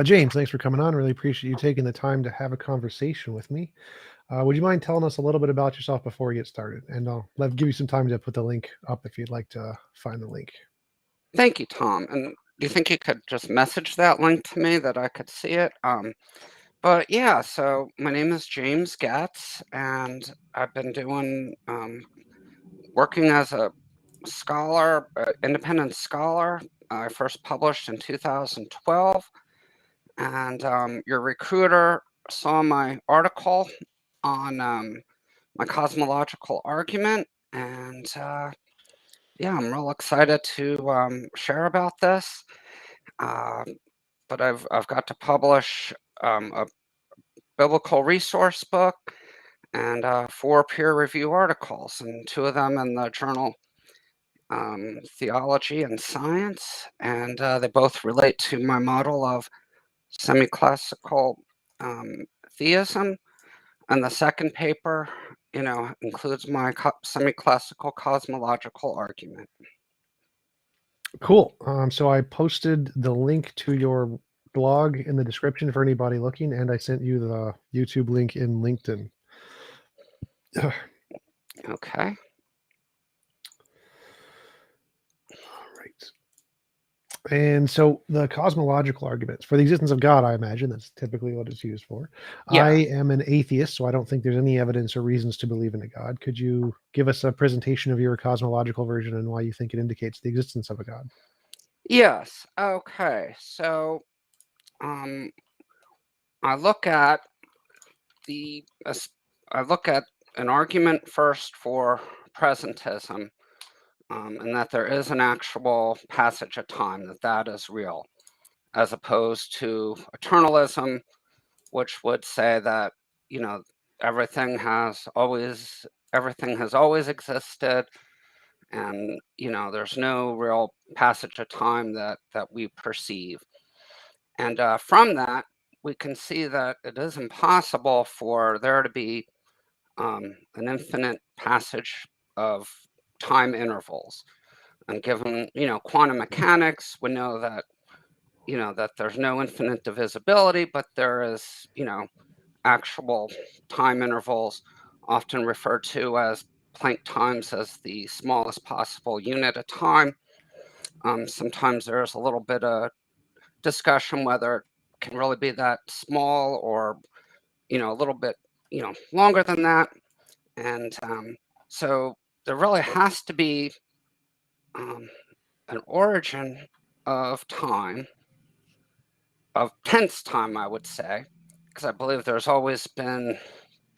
James, thanks for coming on. Really appreciate you taking the time to have a conversation with me. Would you mind telling us a little bit about yourself before we get started? And I'll give you some time to put the link up if you'd like to find the link. Thank you, Tom. And do you think you could just message that link to me that I could see it? But yeah, so my name is James Goetz, and I've been working as a scholar, independent scholar. I first published in 2012, and your recruiter saw my article on my cosmological argument, and yeah, I'm real excited to share about this. Uh, but I've got to publish a biblical resource book and 4 peer review articles, and 2 of them in the journal Theology and Science, and they both relate to my model of semi-classical theism. And the second paper, includes my semi-classical cosmological argument. Cool. So I posted the link to your blog in the description for anybody looking, and I sent you the YouTube link in LinkedIn. Okay. All right. And so the cosmological arguments for the existence of God, I imagine that's typically what it's used for. I Yeah. am an atheist, so I don't think there's any evidence or reasons to believe in a God. Could you give us a presentation of your cosmological version and why you think it indicates the existence of a God? Yes. Okay. So um, I look at the I look at an argument first for presentism, and that there is an actual passage of time, that is real, as opposed to eternalism, which would say that you know everything has always everything has always existed, and there's no real passage of time that we perceive. And from that, we can see that it is impossible for there to be an infinite passage of time intervals. And given quantum mechanics, we know that that there's no infinite divisibility, but there is actual time intervals, often referred to as Planck times, as the smallest possible unit of time. Sometimes there's a little bit of discussion whether it can really be that small, or a little bit longer than that. And so there really has to be um, an origin of time, of tense time, I would say, because I believe there's always been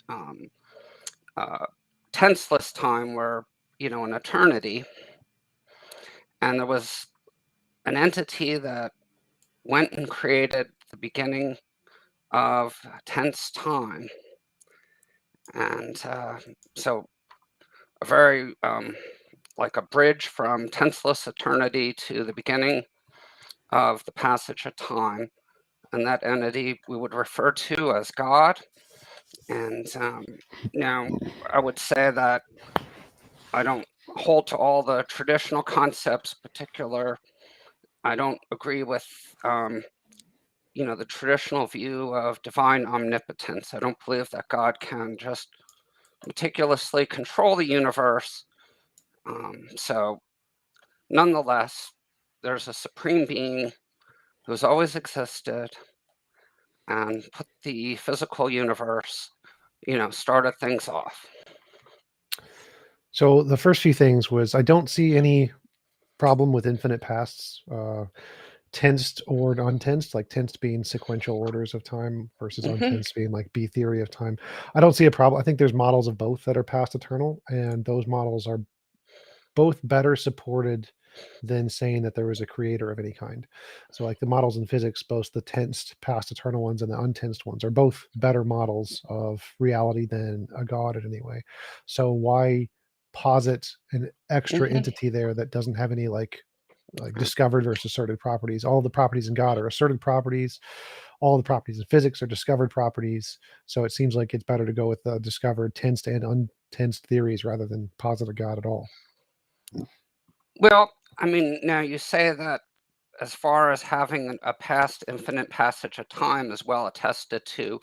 um, tenseless time, where an eternity, and there was an entity that went and created the beginning of tense time. And so a very like a bridge from tenseless eternity to the beginning of the passage of time, and that entity we would refer to as God. And now I would say that I don't hold to all the traditional concepts. I don't agree with the traditional view of divine omnipotence. I don't believe that God can just meticulously control the universe. So nonetheless, there's a supreme being who's always existed and put the physical universe, started things off. So the first few things was I don't see any problem with infinite pasts, tensed or untensed, like tensed being sequential orders of time versus Hmm. untensed being like B theory of time. I don't see a problem. I think there's models of both that are past eternal, and those models are both better supported than saying that there was a creator of any kind. So, like the models in physics, both the tensed past eternal ones and the untensed ones are both better models of reality than a god in any way. So, why posit an extra Hmm. entity there that doesn't have any like discovered versus asserted properties? All the properties in God are asserted properties. All the properties in physics are discovered properties. So it seems like it's better to go with the discovered tensed and untensed theories rather than posit a God at all. Well, I mean, now you say that as far as having a past infinite passage of time is well attested to,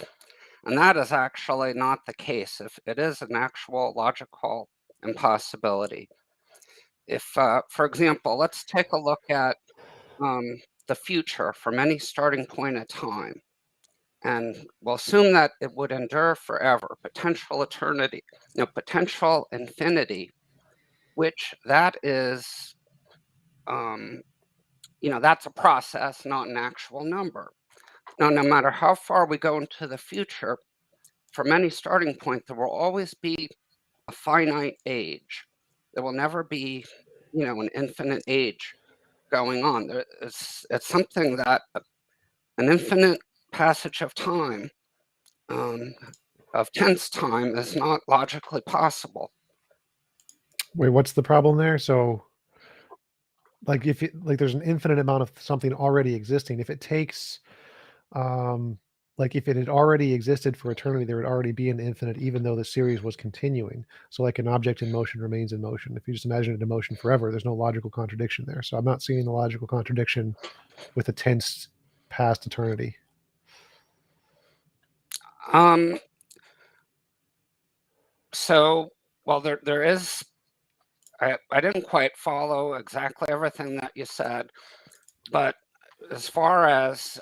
and that is actually not the case. If it is an actual logical impossibility. If, for example, let's take a look at the future from any starting point of time, and we'll assume that it would endure forever, potential eternity, potential infinity, which that is, that's a process, not an actual number. Now, no matter how far we go into the future, from any starting point, there will always be a finite age. There will never be, an infinite age going on. It's something that an infinite passage of time, of tense time, is not logically possible. Wait, what's the problem there? So, like, if it, like, there's an infinite amount of something already existing. If it takes, like, if it had already existed for eternity, there would already be an infinite, even though the series was continuing. So, like, an object in motion remains in motion. If you just imagine it in motion forever, there's no logical contradiction there. So, I'm not seeing the logical contradiction with a tense past eternity. So, well, there is. I didn't quite follow exactly everything that you said, but as far as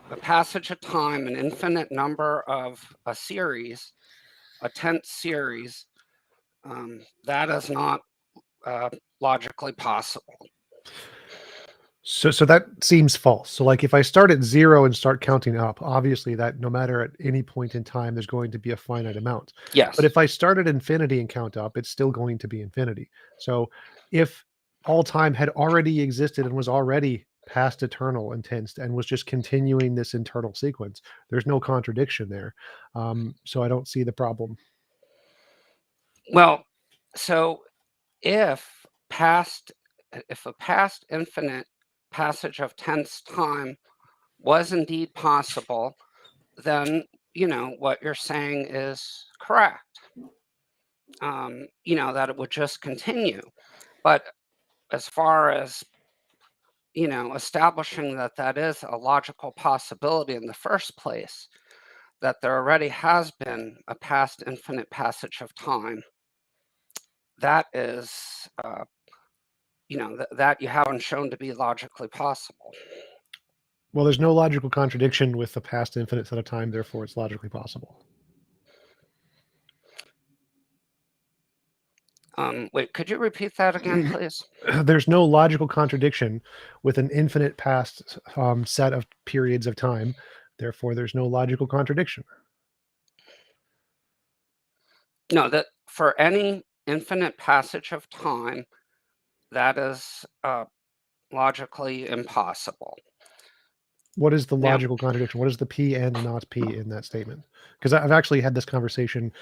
the passage of time, an infinite number of a series, a tense series, that is not logically possible. So that seems false. So, like, if I start at 0 and start counting up, obviously that no matter at any point in time, there's going to be a finite amount. Yes. But if I start at infinity and count up, it's still going to be infinity. So if all time had already existed and was already past eternal and tensed and was just continuing this internal sequence, there's no contradiction there. So I don't see the problem. Well, so if a past infinite passage of tense time was indeed possible, then what you're saying is correct. That it would just continue. But as far as establishing that that is a logical possibility in the first place, that there already has been a past infinite passage of time, that is, that you haven't shown to be logically possible. Well, there's no logical contradiction with the past infinite set of time, therefore it's logically possible. Wait, could you repeat that again, please? There's no logical contradiction with an infinite past set of periods of time. Therefore, there's no logical contradiction. No, that for any infinite passage of time, that is logically impossible. What is the Now, logical contradiction? What is the P and not P in that statement? Because I've actually had this conversation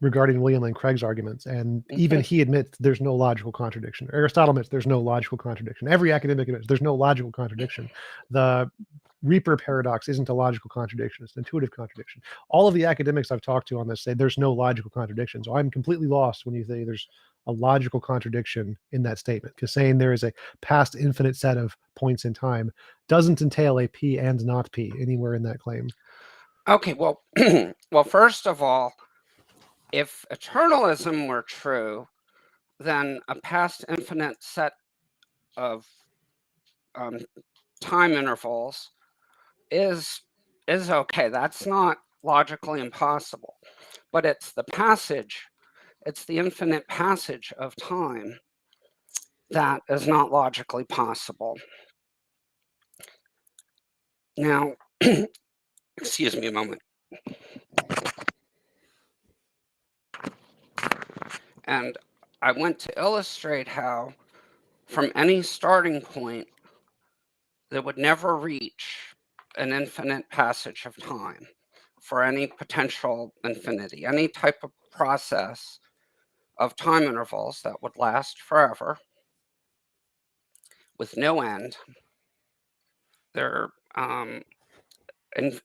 regarding William Lane Craig's arguments, and even he admits there's no logical contradiction. Aristotle admits there's no logical contradiction. Every academic admits there's no logical contradiction. The Reaper paradox isn't a logical contradiction, it's an intuitive contradiction. All of the academics I've talked to on this say there's no logical contradiction. So I'm completely lost when you say there's a logical contradiction in that statement, because saying there is a past infinite set of points in time doesn't entail a P and not P anywhere in that claim. okay, well, well, first of all, if eternalism were true, then a past infinite set of time intervals is okay. That's not logically impossible, but it's the passage, it's the infinite passage of time that is not logically possible. Now, excuse me a moment. And I want to illustrate how from any starting point, they would never reach an infinite passage of time for any potential infinity, any type of process of time intervals that would last forever with no end. There, an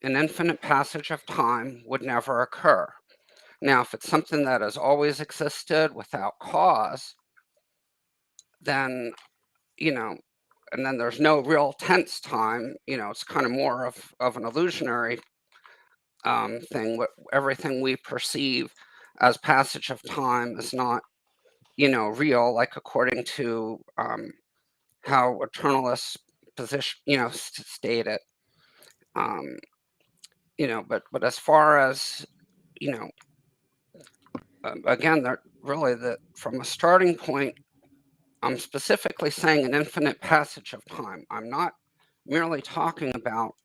infinite passage of time would never occur. Now, if it's something that has always existed without cause, then, and then there's no real tense time. It's kind of more of an illusionary thing. Everything we perceive as passage of time is not, real, like according to how eternalists position, state it. But as far as, again, that really, that from a starting point, I'm specifically saying an infinite passage of time. I'm not merely talking about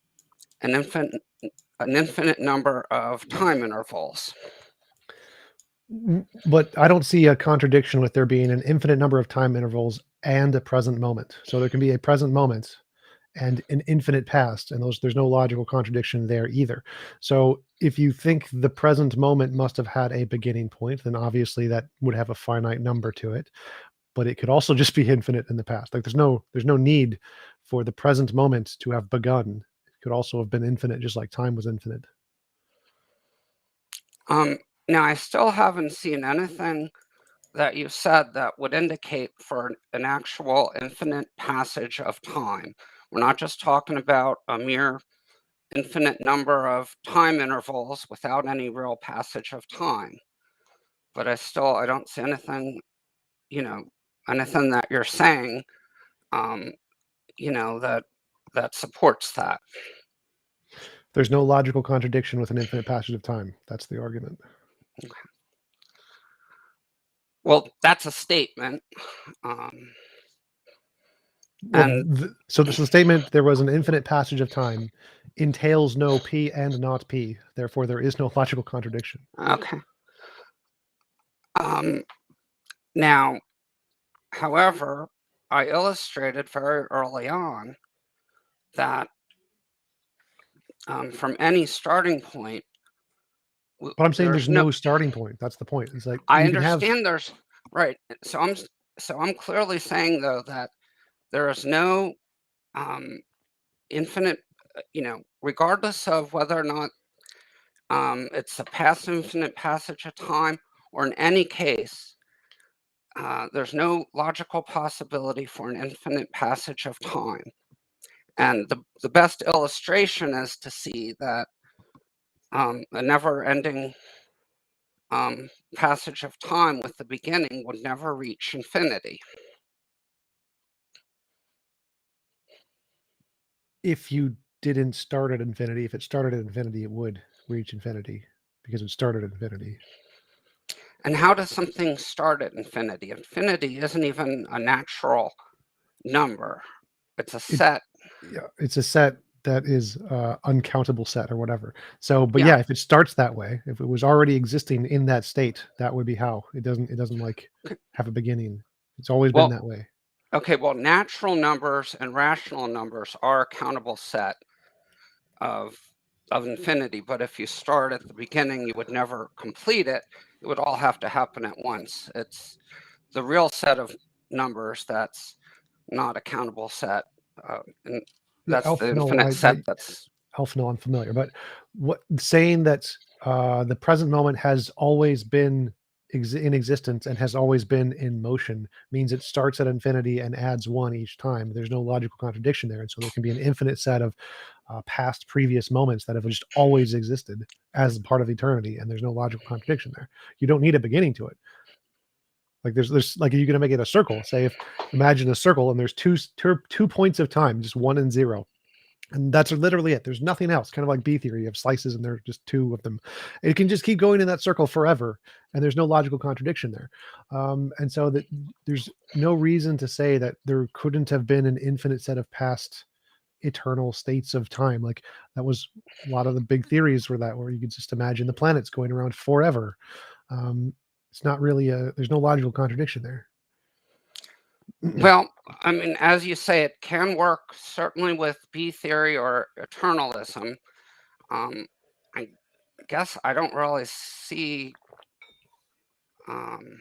an infinite number of time intervals. But I don't see a contradiction with there being an infinite number of time intervals and a present moment. So there can be a present moment and an infinite past, and there's no logical contradiction there either. So if you think the present moment must have had a beginning point, then obviously that would have a finite number to it. But it could also just be infinite in the past. Like there's no need for the present moment to have begun. It could also have been infinite, just like time was infinite. Now, I still haven't seen anything that you said that would indicate for an actual infinite passage of time. We're not just talking about a mere infinite number of time intervals without any real passage of time. But I don't see anything, anything that you're saying, that supports that. There's no logical contradiction with an infinite passage of time. That's the argument. Okay. Well, that's a statement. So the statement, there was an infinite passage of time, entails no P and not P. Therefore, there is no logical contradiction. Okay. Now, however, I illustrated very early on that from any starting point, But I'm saying there's no starting point. That's the point. It's like I you can have. understand there's right. So I'm clearly saying though that there is no infinite, regardless of whether or not it's a past infinite passage of time, or in any case, there's no logical possibility for an infinite passage of time. And the best illustration is to see that a never-ending passage of time with the beginning would never reach infinity. If you didn't start at infinity, if it started at infinity, it would reach infinity because it started at infinity. And how does something start at infinity? Infinity isn't even a natural number. It's a set. Yeah, it's a set that is uncountable set or whatever. So, but Yeah. yeah, if it starts that way, if it was already existing in that state, that would be how. It doesn't like have a beginning. It's always been that way. Okay, well, natural numbers and rational numbers are a countable set of infinity, but if you start at the beginning, you would never complete it. It would all have to happen at once. It's the real set of numbers that's not a countable set, and that's the infinite set. That's Alpha, no, I'm familiar, but what saying that the present moment has always been in existence and has always been in motion means it starts at infinity and adds one each time. There's no logical contradiction there, and so there can be an infinite set of past previous moments that have just always existed as part of eternity, and there's no logical contradiction there. You don't need a beginning to it. Like there's like, you're going to make it a circle. Say, if imagine a circle and there's two points of time, just 1 and 0. And that's literally it. There's nothing else. Kind of like B theory, you have slices and there are just 2 of them. It can just keep going in that circle forever, and there's no logical contradiction there. And so that there's no reason to say that there couldn't have been an infinite set of past eternal states of time. Like that was a lot of the big theories were that, where you could just imagine the planets going around forever. It's not really there's no logical contradiction there. well, I mean, as you say, it can work certainly with B theory or eternalism. I guess I don't really see. I'm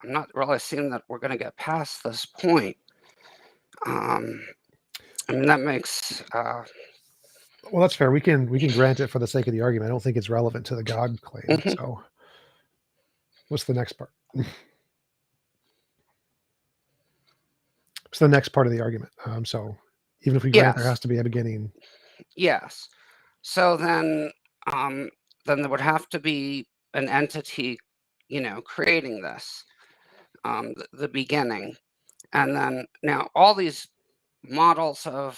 not really seeing that we're going to get past this point. I mean, that makes. Well, that's fair. We can grant it for the sake of the argument. I don't think it's relevant to the God claim. Mm-hmm. So, what's the next part? It's the next part of the argument. So even if we grant there has to be a beginning. Yes. So then there would have to be an entity, creating this, the beginning. And then now all these models of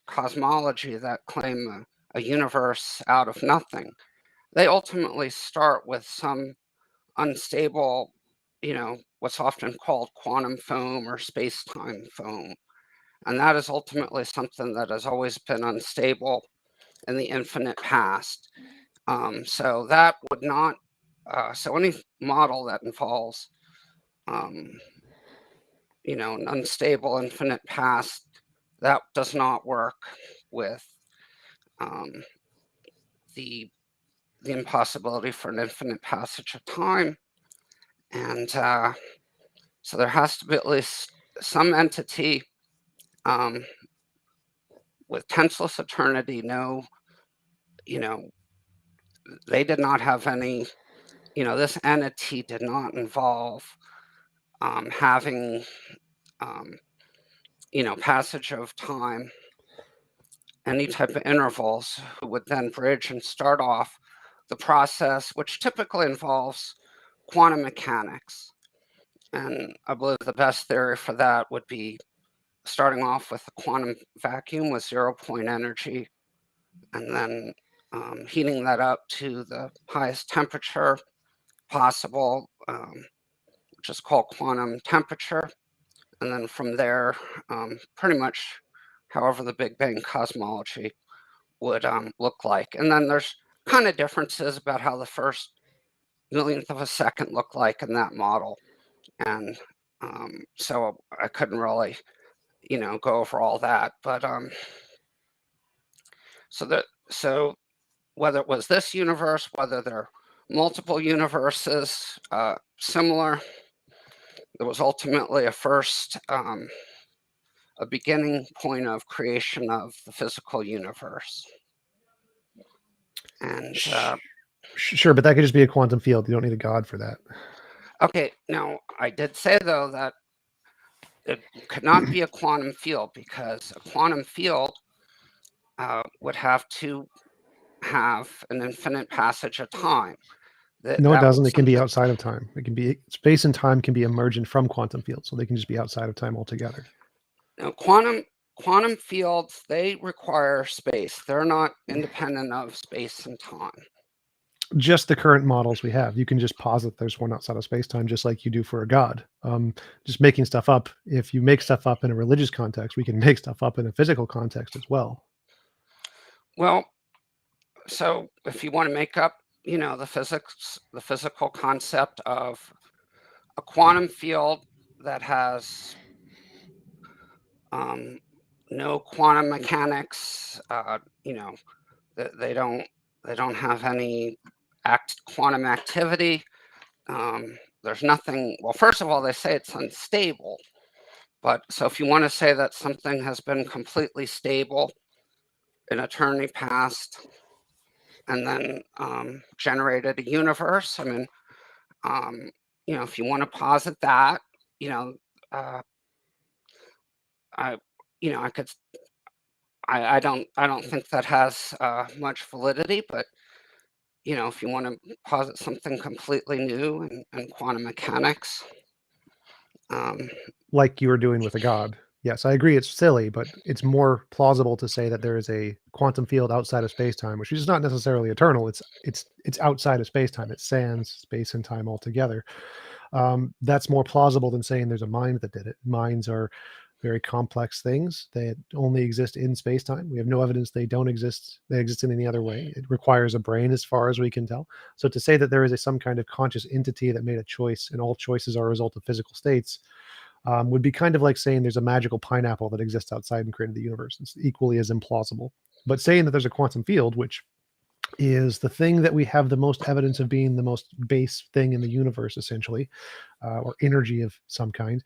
cosmology that claim a universe out of nothing, they ultimately start with some unstable, what's often called quantum foam or space-time foam. And that is ultimately something that has always been unstable in the infinite past. So that would not, so any model that involves, an unstable infinite past, that does not work with um, the impossibility for an infinite passage of time. And so there has to be at least some entity with tenseless eternity. No, you know, they did not have any, this entity did not involve having, um, passage of time, any type of intervals, who would then bridge and start off the process, which typically involves quantum mechanics. And I believe the best theory for that would be starting off with a quantum vacuum with 0 point energy, and then heating that up to the highest temperature possible, which is called quantum temperature. And then from there, pretty much however the Big Bang cosmology would look like. And then there's kind of differences about how the first millionth of a second looked like in that model. And so I couldn't really, go over all that. But so whether it was this universe, whether there are multiple universes similar, there was ultimately a beginning point of creation of the physical universe. And Sure, but that could just be a quantum field. You don't need a god for that. okay, now I did say though that it could not be a quantum field, because a quantum field would have to have an infinite passage of time. No, it That doesn't. was It can be something. outside of time. It can be space and time can be emergent from quantum fields, so they can just be outside of time altogether. Now, quantum fields, they require space. They're not independent of space and time. Just the current models we have. You can just posit there's one outside of space time, just like you do for a god. Just making stuff up. If you make stuff up in a religious context, we can make stuff up in a physical context as well. Well, so if you want to make up, the physical concept of a quantum field that has no quantum mechanics, they don't have any quantum activity. There's nothing. Well, first of all, they say it's unstable. But so if you want to say that something has been completely stable in eternity past, and then generated a universe, I mean, if you want to posit that, uh, I, I could. I don't think that has much validity, but if you want to posit something completely new in quantum mechanics, Like you were doing with a god. Yes, I agree it's silly, but it's more plausible to say that there is a quantum field outside of space-time, which is not necessarily eternal. It's outside of space-time. It sans space and time altogether. That's more plausible than saying there's a mind that did it. Minds are very complex things. They only exist in space-time. We have no evidence they don't exist. They exist in any other way. It requires a brain, as far as we can tell. So to say that there is some kind of conscious entity that made a choice, and all choices are a result of physical states, would be kind of like saying there's a magical pineapple that exists outside and created the universe. It's equally as implausible. But saying that there's a quantum field, which is the thing that we have the most evidence of being the most base thing in the universe, essentially, or energy of some kind,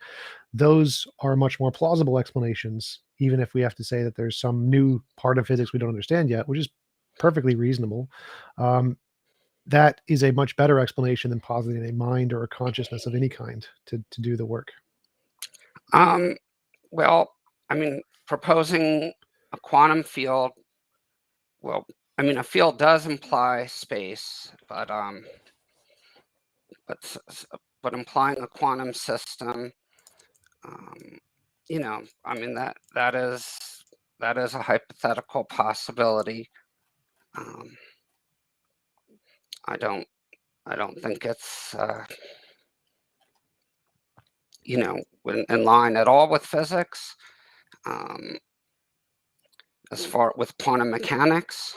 those are much more plausible explanations, even if we have to say that there's some new part of physics we don't understand yet, which is perfectly reasonable. That is a much better explanation than positing a mind or a consciousness of any kind to do the work. Well, I mean, proposing a quantum field, well, I mean, a field does imply space, but but implying a quantum system, um, I mean that is a hypothetical possibility. Um, I don't I don't think it's in line at all with physics. Um, as far with quantum mechanics,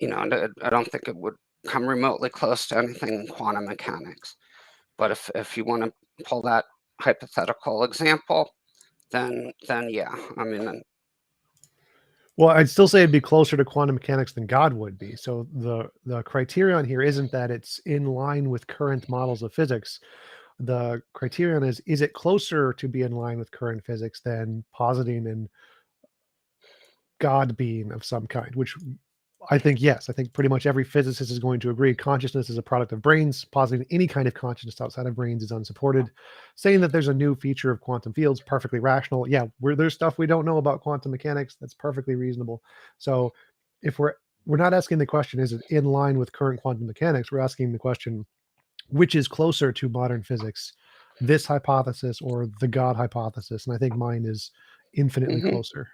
I don't think it would come remotely close to anything in quantum mechanics. But if you want to pull that hypothetical example, then yeah, I mean, Well, I'd still say it'd be closer to quantum mechanics than God would be. So the criterion here isn't that it's in line with current models of physics. The criterion is it closer to be in line with current physics than positing an God being of some kind, which I think, yes, I think pretty much every physicist is going to agree consciousness is a product of brains. Positing any kind of consciousness outside of brains is unsupported. Saying that there's a new feature of quantum fields, perfectly rational. Yeah, where there's stuff we don't know about quantum mechanics, that's perfectly reasonable. So if we're not asking the question, is it in line with current quantum mechanics? We're asking the question, which is closer to modern physics, this hypothesis or the God hypothesis? And I think mine is infinitely mhm. closer.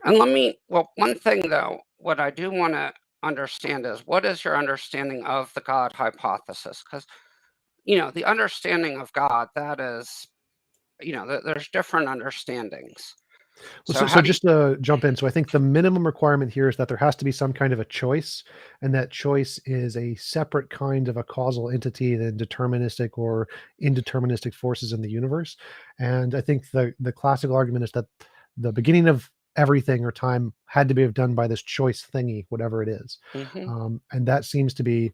And one thing though, what I do want to understand is what is your understanding of the God hypothesis? Because, the understanding of God, that is, there's different understandings. Well, So so how do you, just to jump in, so I think the minimum requirement here is that there has to be some kind of a choice, and that choice is a separate kind of a causal entity than deterministic or indeterministic forces in the universe. And I think the classical argument is that the beginning of everything or time had to be done by this choice thingy, whatever it is. hmm And that seems to be,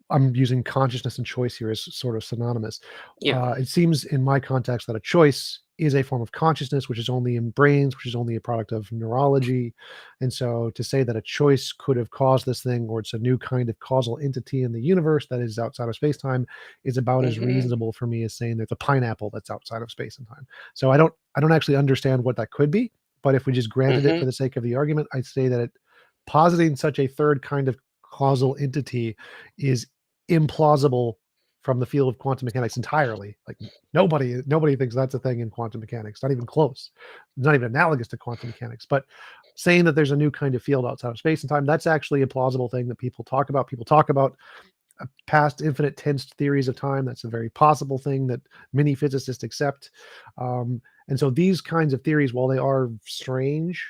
I'm using consciousness and choice here as sort of synonymous. yeah, It seems in my context that a choice is a form of consciousness, which is only in brains, which is only a product of neurology. And so to say that a choice could have caused this thing, or it's a new kind of causal entity in the universe that is outside of space time, is about as hmm reasonable for me as saying there's a pineapple that's outside of space and time. So I don't actually understand what that could be, but if we just granted it hmm for the sake of the argument, I'd say that positing such a third kind of causal entity is implausible from the field of quantum mechanics entirely. Like nobody thinks that's a thing in quantum mechanics. Not even close. Not even analogous to quantum mechanics. But saying that there's a new kind of field outside of space and time, that's actually a plausible thing that people talk about. People talk about past infinite tensed theories of time. That's a very possible thing that many physicists accept. And so these kinds of theories, while they are strange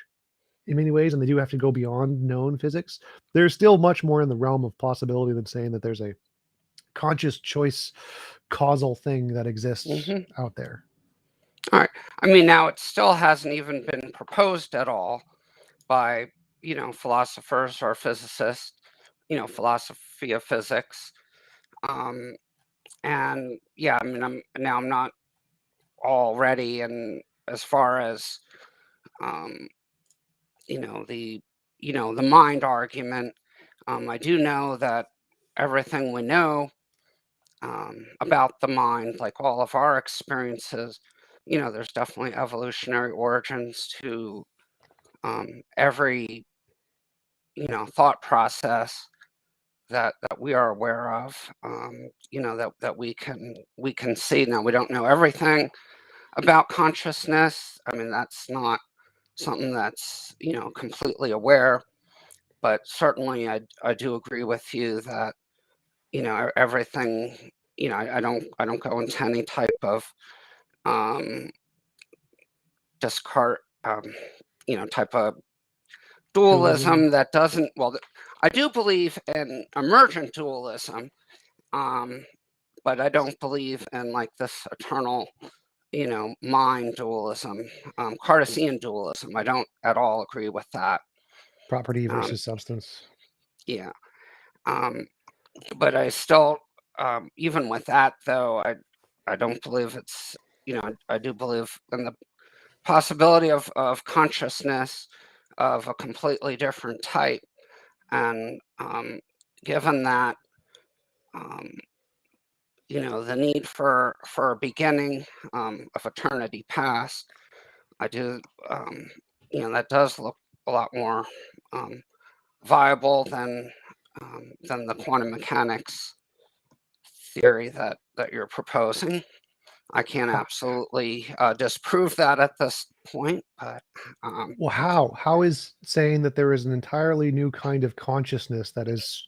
in many ways, and they do have to go beyond known physics, there's still much more in the realm of possibility than saying that there's a conscious choice causal thing that exists hmm out there. All right. I mean, now it still hasn't even been proposed at all by, philosophers or physicists, philosophy of physics. Um, and yeah, I mean, I'm not all ready. And as far as, um, you know, the, the mind argument, I do know that everything we know about the mind, like all of our experiences, there's definitely evolutionary origins to every, thought process that we are aware of, that we can see. Now we don't know everything about consciousness. I mean, that's not something that's completely aware, but certainly I do agree with you that everything. I don't go into any type of um, discard, type of Dualism. dualism that doesn't. Well, I do believe in emergent dualism, um, but I don't believe in like this eternal, mind dualism, Cartesian dualism. I don't at all agree with that. Property Um, versus substance. yeah, um, but I still, even with that though, I don't believe it's. I do believe in the possibility of consciousness of a completely different type, and given that, um, the need for a beginning of eternity past, I do, that does look a lot more viable than the quantum mechanics theory that you're proposing. I can't absolutely disprove that at this point, but Well, how is saying that there is an entirely new kind of consciousness that is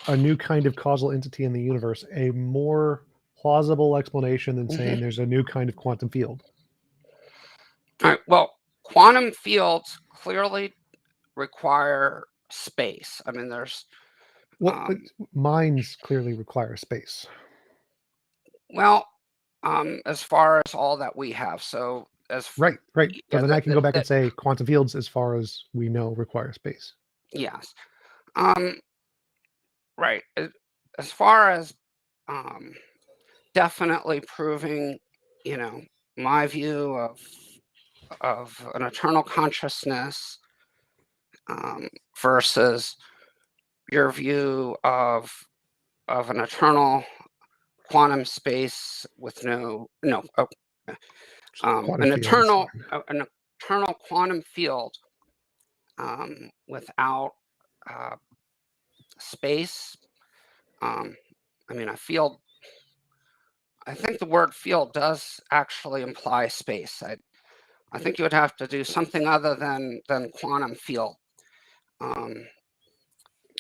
a new kind of causal entity in the universe a more plausible explanation than saying there's a new kind of quantum field? all right, well, quantum fields clearly require space. I mean, there's Well, but um, minds clearly require space. well, as far as all that we have. So Right, right. But yeah, then I can go back and say quantum fields, as far as we know, require space. yes, um, right. As far as um, definitely proving, you know, my view of an eternal consciousness versus your view of an eternal quantum space with Quantum fields. an eternal quantum field without uh, space. Um, I mean, I think the word field does actually imply space. I think you would have to do something other than quantum field. Um,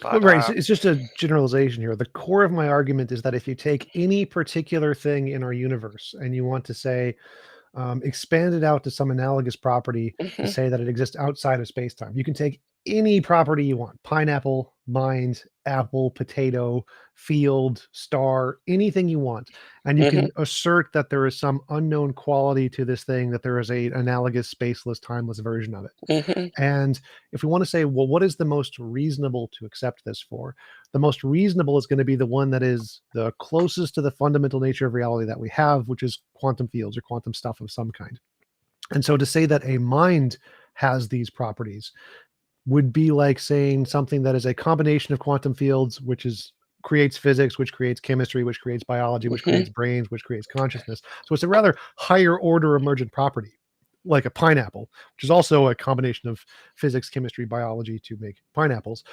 Well, but right. It's just a generalization here. The core of my argument is that if you take any particular thing in our universe and you want to say, expand it out to some analogous property to mhm, say that it exists outside of space-time. You can take any property you want: pineapple, mind, apple, potato, field, star, anything you want. And you mhm, can assert that there is some unknown quality to this thing, that there is a analogous spaceless, timeless version of it. mhm, And if we want to say, well, what is the most reasonable to accept this for? The most reasonable is going to be the one that is the closest to the fundamental nature of reality that we have, which is quantum fields or quantum stuff of some kind. And so to say that a mind has these properties would be like saying something that is a combination of quantum fields, which is creates physics, which creates chemistry, which creates biology, which mhm, creates brains, which creates consciousness. So it's a rather higher order emergent property, like a pineapple, which is also a combination of physics, chemistry, biology to make pineapples.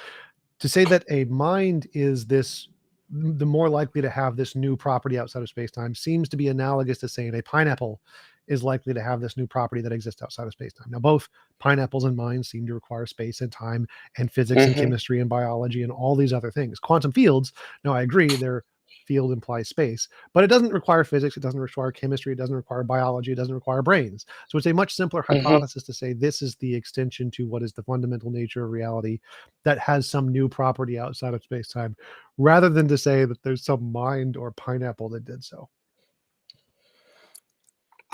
To say that a mind is this, the more likely to have this new property outside of space-time, seems to be analogous to saying a pineapple is likely to have this new property that exists outside of space-time. Now, both pineapples and minds seem to require space and time and physics and mhm, chemistry and biology and all these other things. Quantum fields, no, I agree, their field implies space, but it doesn't require physics, it doesn't require chemistry, it doesn't require biology, it doesn't require brains. So it's a much simpler mhm. hypothesis to say this is the extension to what is the fundamental nature of reality that has some new property outside of space-time, rather than to say that there's some mind or pineapple that did so.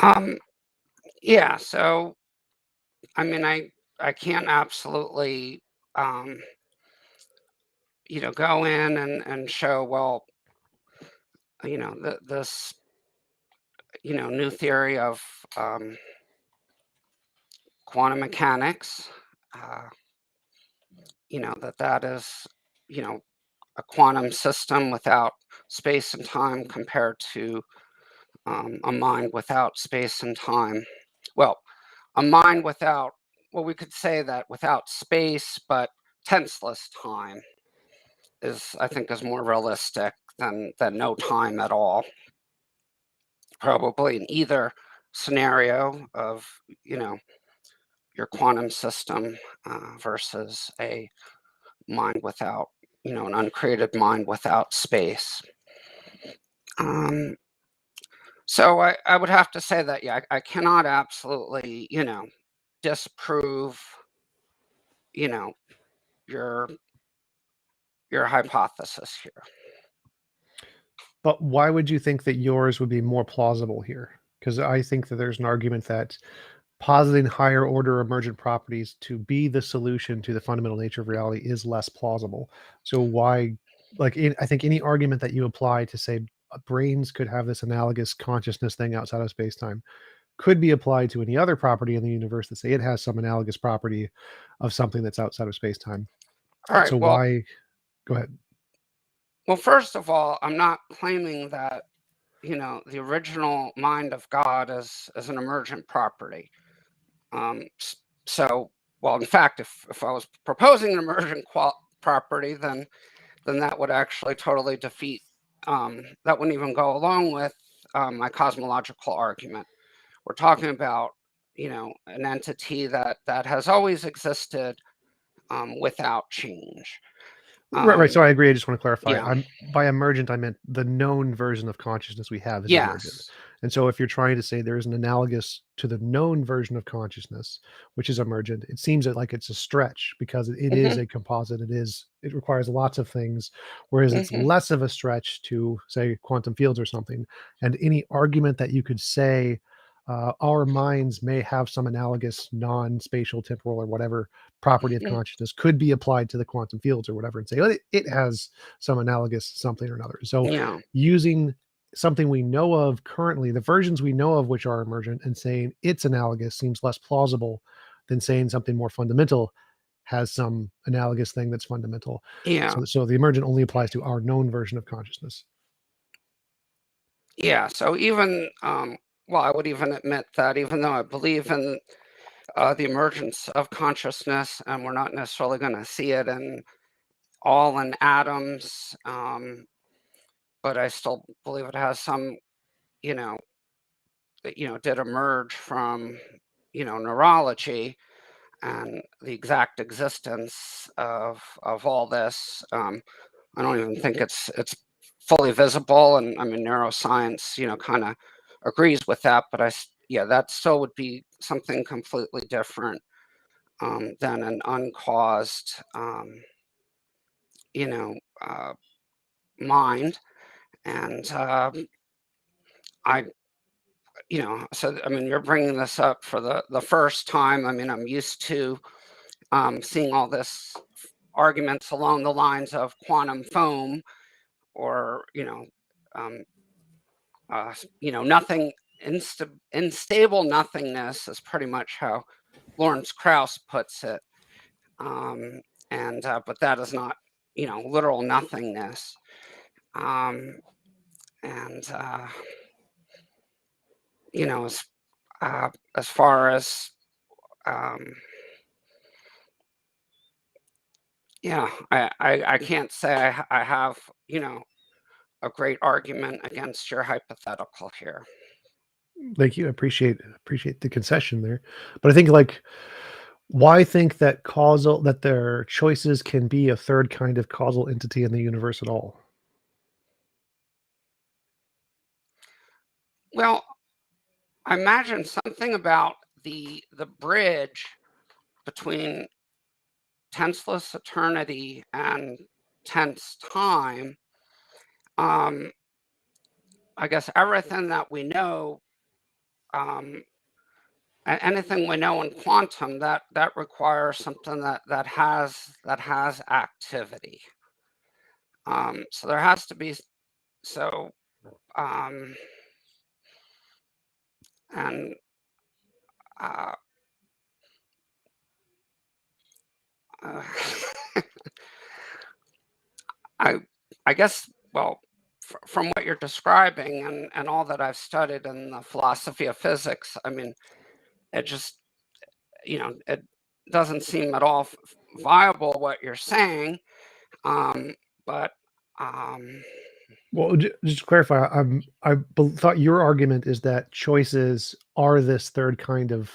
Um, yeah. So I mean, I can't absolutely um, go in and show, well, this new theory of um, quantum mechanics. Uh, that is a quantum system without space and time compared to a mind without space and time. Well, a mind without, well, we could say that without space, but tenseless time I think, is more realistic than no time at all. Probably in either scenario of, you know, your quantum system versus a mind without, an uncreated mind without space. Um, so I would have to say that, yeah, I cannot absolutely, disprove, you know, your hypothesis here. But why would you think that yours would be more plausible here? Because I think that there's an argument that positing higher order emergent properties to be the solution to the fundamental nature of reality is less plausible. So why, I think any argument that you apply to say brains could have this analogous consciousness thing outside of space-time could be applied to any other property in the universe that say it has some analogous property of something that's outside of space-time. All right. So Well, why? Go ahead. Well, first of all, I'm not claiming that, the original mind of God is an emergent property. So, well, in fact, if I was proposing an emergent property, then that would actually totally defeat. That wouldn't even go along with my cosmological argument. We're talking about, an entity that has always existed without change. Right. So I agree. I just want to clarify. Yeah. By emergent, I meant the known version of consciousness we have is emergent. Yes. And so if you're trying to say there is an analogous to the known version of consciousness, which is emergent, it seems like it's a stretch because it is Hmm. a composite. It requires lots of things, whereas it's Hmm. less of a stretch to say quantum fields or something. And any argument that you could say our minds may have some analogous non-spatial, temporal, or whatever property of consciousness could be applied to the quantum fields or whatever and say, oh, it has some analogous something or another. So Yeah. using something we know of currently, the versions we know of which are emergent, and saying it's analogous seems less plausible than saying something more fundamental has some analogous thing that's fundamental. Yeah. So the emergent only applies to our known version of consciousness. Yeah. So even, well, I would even admit that even though I believe in the emergence of consciousness, and we're not necessarily going to see it in all in atoms, but I still believe it has some, you know, that did emerge from, neurology and the exact existence of all this. I don't even think it's fully visible, and I mean neuroscience, kind of agrees with that. But yeah, that still would be something completely different than an uncaused, you know, uh, mind. And I, so I mean, you're bringing this up for the first time. I mean, I'm used to seeing all this arguments along the lines of quantum foam, or um, nothing, unstable nothingness is pretty much how Lawrence Krauss puts it. Um, and but that is not, literal nothingness. Um, and you know, as as far as um, yeah, I can't say I have, a great argument against your hypothetical here. Thank you. I appreciate the concession there. But I think like why think that their choices can be a third kind of causal entity in the universe at all? Well, I imagine something about the bridge between tenseless eternity and tense time. Um, I guess everything that we know, um, anything we know in quantum, that requires something that has activity. So there has to be, so um, and uh, uh, I I guess, well, from what you're describing, and all that I've studied in the philosophy of physics, I mean, it just, it doesn't seem at all viable what you're saying. Um, but um, Well, just to clarify, thought your argument is that choices are this third kind of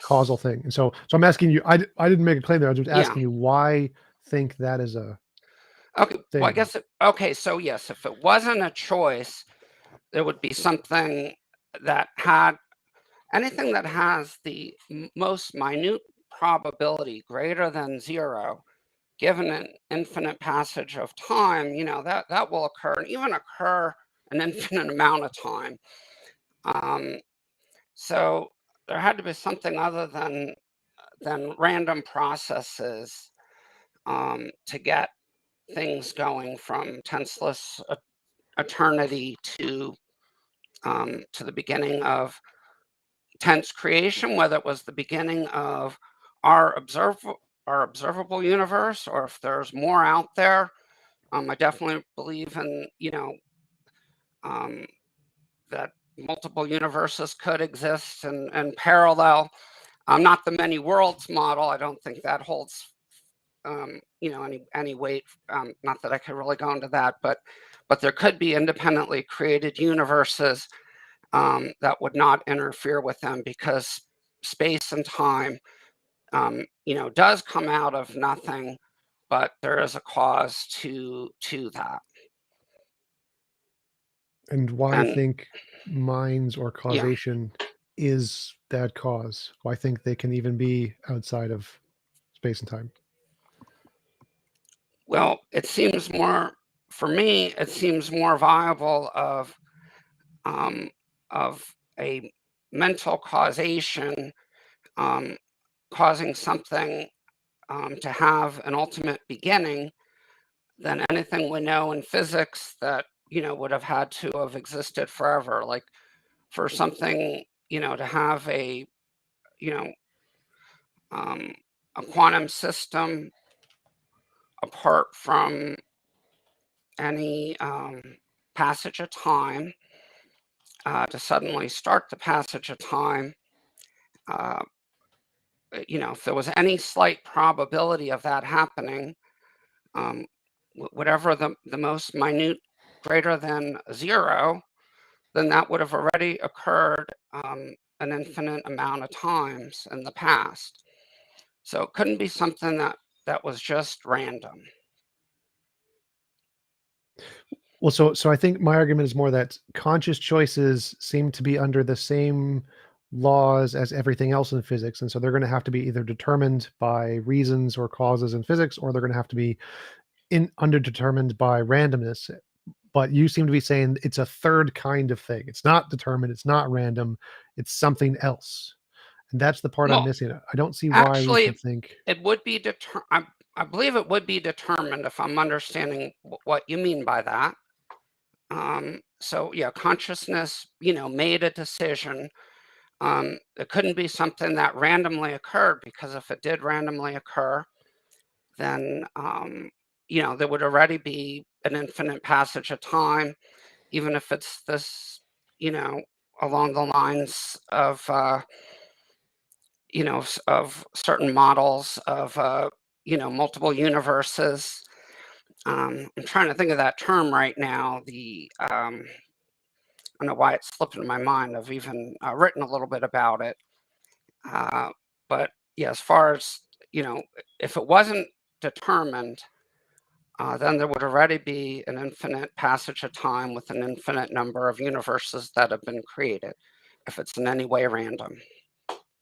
causal yes, thing. And so I'm asking you, I didn't make a claim there. I was just yeah, asking you why think that is a okay. Well, I thing. guess okay. So yes, if it wasn't a choice, there would be something that had anything that has the most minute probability greater than zero, given an infinite passage of time, that will occur, and even occur an infinite amount of time. Um, so there had to be something other than random processes to get things going from tenseless eternity to the beginning of tense creation, whether it was the beginning of our observable universe, or if there's more out there. I definitely believe in, that multiple universes could exist and parallel. Not the many worlds model. I don't think that holds, any weight. Not that I could really go into that, but there could be independently created universes that would not interfere with them, because space and time, does come out of nothing, but there is a cause to that. And why And think minds or yeah, causation is that cause? Why think they can even be outside of space and time? well, it seems more for me. It seems more viable um, of a mental causation, um, causing something to have an ultimate beginning, than anything we know in physics that would have had to have existed forever. Like, for something to have you know um, a quantum system apart from any passage of time, to suddenly start the passage of time. Uh, if there was any slight probability of that happening, um, whatever the most minute, greater than zero, then that would have already occurred an infinite amount of times in the past. So it couldn't be something that was just random. Well, so I think my argument is more that conscious choices seem to be under the same laws as everything else in physics, and so they're going to have to be either determined by reasons or causes in physics, or they're going to have to be in underdetermined by randomness. But you seem to be saying it's a third kind of thing. It's not determined. It's not random. It's something else, and that's the part I'm Well, missing. I don't see why we actually, should think. it would be I believe it would be determined, if I'm understanding what you mean by that. So yeah, consciousness, made a decision. It couldn't be something that randomly occurred, because if it did randomly occur, then there would already be an infinite passage of time, even if it's this, you know, along the lines of of certain models of multiple universes. I'm trying to think of that term right now. I don't know why it slipped into my mind. I've even written a little bit about it. Uh, but yeah, as far as, you know, if it wasn't determined, then there would already be an infinite passage of time with an infinite number of universes that have been created, if it's in any way random.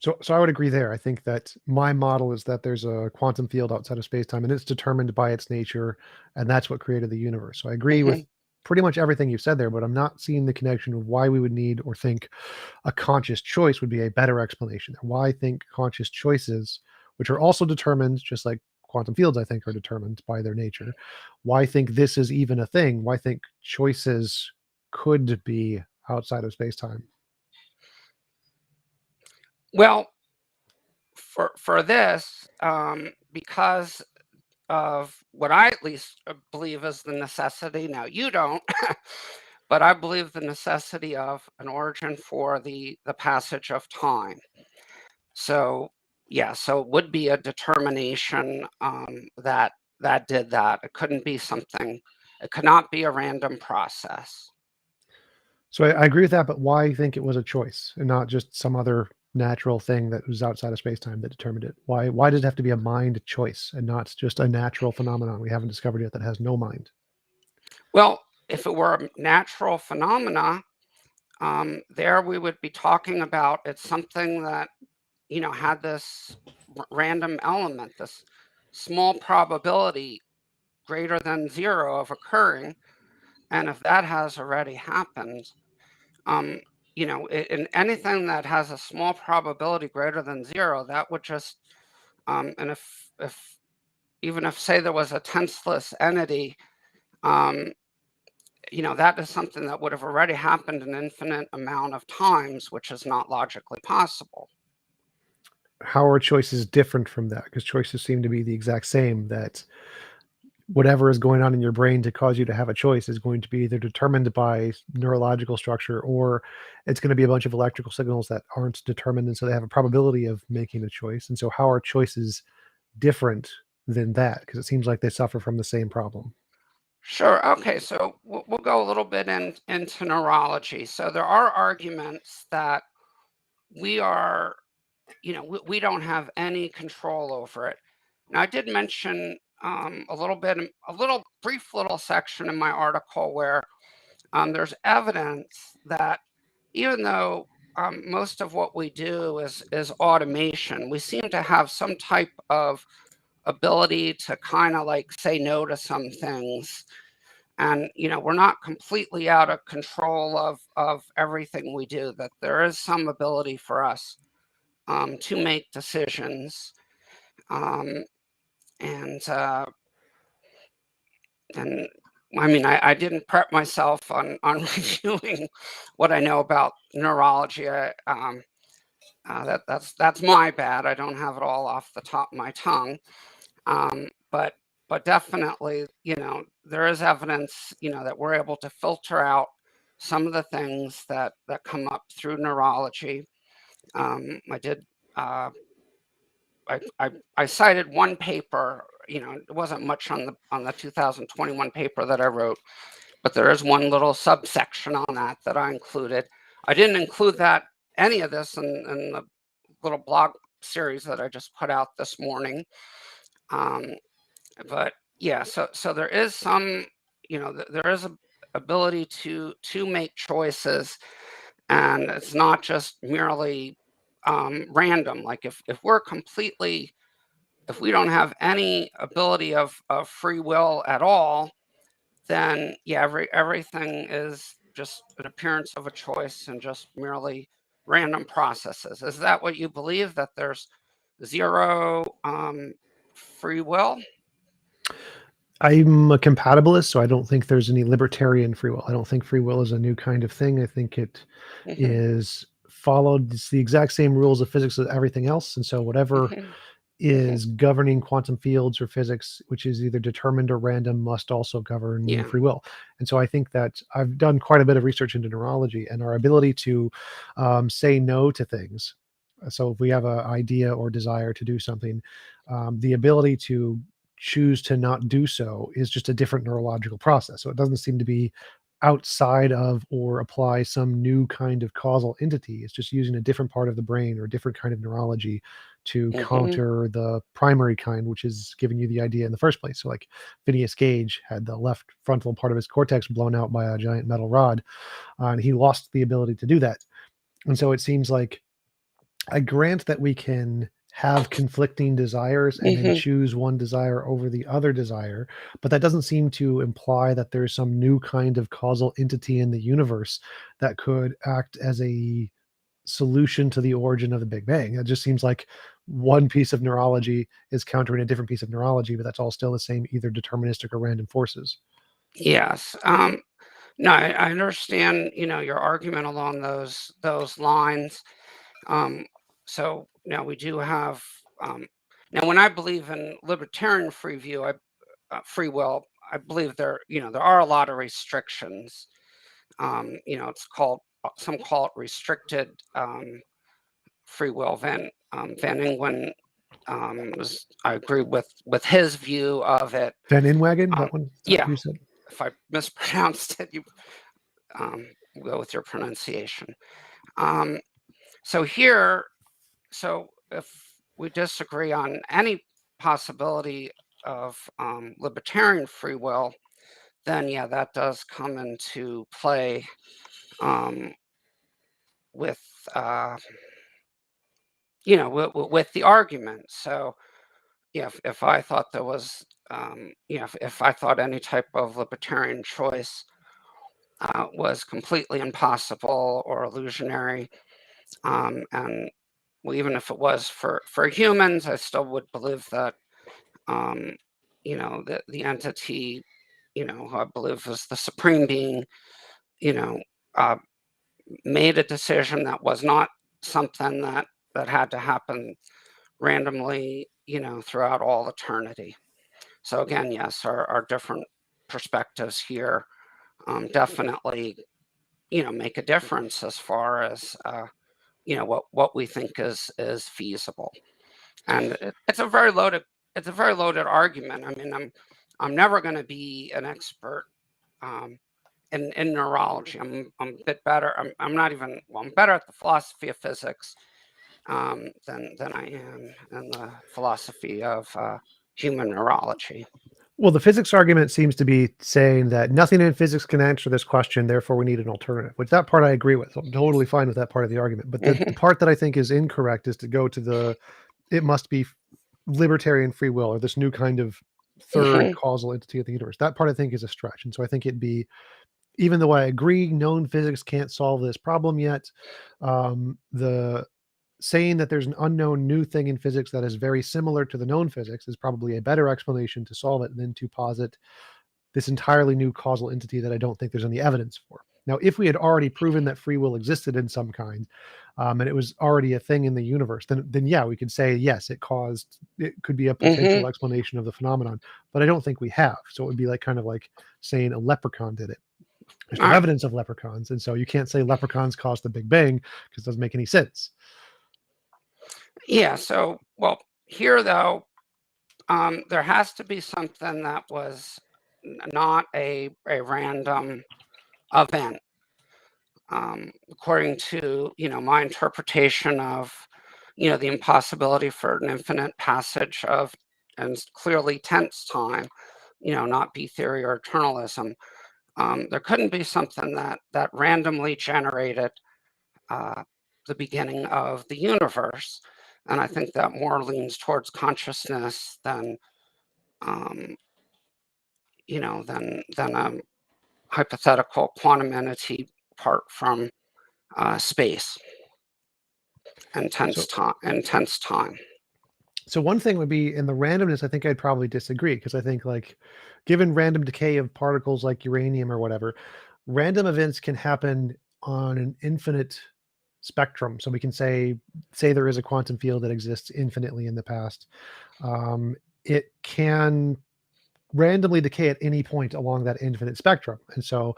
So I would agree there. I think that my model is that there's a quantum field outside of space-time, and it's determined by its nature, and that's what created the universe. So I agree Hmm. with pretty much everything you said there, but I'm not seeing the connection of why we would need or think a conscious choice would be a better explanation. Why I think conscious choices, which are also determined, just like quantum fields, I think, are determined by their nature. Why think this is even a thing? Why think choices could be outside of space-time? Well, for this, because of what I at least believe is the necessity. Now you don't, but I believe the necessity of an origin for the passage of time. So yeah, so it would be a determination that did that. It couldn't be something. It could not be a random process. So I agree with that, but why think it was a choice and not just some other natural thing that was outside of space-time that determined it? Why does it have to be a mind choice and not just a natural phenomenon we haven't discovered yet that has no mind? Well, if it were a natural phenomena, there we would be talking about it's something that had this random element, this small probability greater than zero of occurring. And if that has already happened, um, in anything that has a small probability greater than zero, that would just, and if even if, say, there was a tenseless entity, um, that is something that would have already happened an infinite amount of times, which is not logically possible. How are choices different from that? Because choices seem to be the exact same, that whatever is going on in your brain to cause you to have a choice is going to be either determined by neurological structure, or it's going to be a bunch of electrical signals that aren't determined, and so they have a probability of making a choice. And so how are choices different than that? Because it seems like they suffer from the same problem. Sure. Okay. So we'll go a little bit into neurology. So there are arguments that we are, we don't have any control over it. Now, I did mention a little bit, a little brief little section in my article where there's evidence that even though most of what we do is automation, we seem to have some type of ability to kind of like say no to some things. And we're not completely out of control of everything we do, that there is some ability for us to make decisions. um, and and I mean, I didn't prep myself on reviewing what I know about neurology. That's my bad. I don't have it all off the top of my tongue. But definitely, there is evidence, that we're able to filter out some of the things that come up through neurology. I did. I cited one paper. It wasn't much on the 2021 paper that I wrote, but there is one little subsection on that I included. I didn't include any of this in the little blog series that I just put out this morning. But yeah, so there is some, there is a ability to make choices, and it's not just merely random. Like if we don't have any ability of free will at all, then yeah, everything is just an appearance of a choice and just merely random processes. Is that what you believe, that there's zero free will? I'm a compatibilist, so I don't think there's any libertarian free will. I don't think free will is a new kind of thing. I think it Hmm. is followed, it's the exact same rules of physics as everything else. And so whatever Hmm. Hmm. is governing quantum fields or physics, which is either determined or random, must also govern Yeah. free will. And so I think that I've done quite a bit of research into neurology and our ability to say no to things. So if we have an idea or desire to do something, the ability to choose to not do so is just a different neurological process. So it doesn't seem to be outside of or apply some new kind of causal entity. It's just using a different part of the brain or a different kind of neurology to Hmm. counter the primary kind, which is giving you the idea in the first place. So, like Phineas Gage had the left frontal part of his cortex blown out by a giant metal rod, and he lost the ability to do that. And so it seems like I grant that we can have conflicting desires and then Hmm. choose one desire over the other desire, but that doesn't seem to imply that there's some new kind of causal entity in the universe that could act as a solution to the origin of the Big Bang. It just seems like one piece of neurology is countering a different piece of neurology, but that's all still the same, either deterministic or random forces. Yes. No, I understand, your argument along those lines. Um, so now we do have now when I believe in libertarian free will, I believe there are a lot of restrictions. It's called some call it restricted free will. Van Engelen I agree with his view of it. Van Inwagen, Um, that one, is that what yeah, you said? if I mispronounced it, you um, go with your pronunciation. Um, so here, so if we disagree on any possibility of libertarian free will, then yeah, that does come into play um, with with the argument. So yeah, if I thought there was if I thought any type of libertarian choice was completely impossible or illusionary, and well, even if it was for humans, I still would believe that um, the entity, who I believe is the supreme being, you know, uh, made a decision that was not something that had to happen randomly, throughout all eternity. So again, yes, our different perspectives here definitely, make a difference as far as what we think is feasible. And it's a very loaded argument. I mean, I'm never going to be an expert um, in neurology. I'm a bit better. I'm not even well. I'm better at the philosophy of physics than I am in the philosophy of human neurology. Well, the physics argument seems to be saying that nothing in physics can answer this question, therefore we need an alternative, which that part I agree with. I'm totally fine with that part of the argument. But the part that I think is incorrect is to go to the it must be libertarian free will or this new kind of third Hmm. causal entity of the universe. That part I think is a stretch. And so I think it'd be, even though I agree known physics can't solve this problem yet, the saying that there's an unknown new thing in physics that is very similar to the known physics is probably a better explanation to solve it than to posit this entirely new causal entity that I don't think there's any evidence for. Now, if we had already proven that free will existed in some kind, and it was already a thing in the universe, then yeah, we could say yes, it could be a Hmm. potential explanation of the phenomenon. But I don't think we have. So it would be like kind of like saying a leprechaun did it. There's All no right. evidence of leprechauns, and so you can't say leprechauns caused the Big Bang because it doesn't make any sense. Yeah. So, well, here though, there has to be something that was not a random event, according to my interpretation of the impossibility for an infinite passage of and clearly tense time, not B theory or eternalism. There couldn't be something that randomly generated uh, the beginning of the universe, and I think that more leans towards consciousness than um, than a hypothetical quantum entity apart from space and So tense time. So one thing would be in the randomness, I think I'd probably disagree because I think like given random decay of particles like uranium or whatever, random events can happen on an infinite spectrum. So we can say there is a quantum field that exists infinitely in the past. It can randomly decay at any point along that infinite spectrum. And so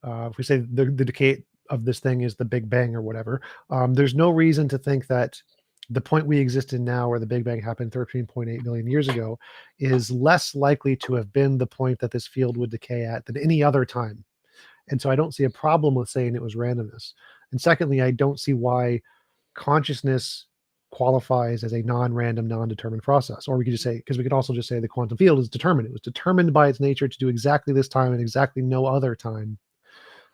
if we say the decay of this thing is the Big Bang or whatever, there's no reason to think that the point we exist in now, where the Big Bang happened 13.8 billion years ago, is less likely to have been the point that this field would decay at than any other time. And so I don't see a problem with saying it was randomness. And secondly, I don't see why consciousness qualifies as a non-random, non-determined process. Or we could just say, because we could also just say the quantum field is determined. It was determined by its nature to do exactly this time and exactly no other time.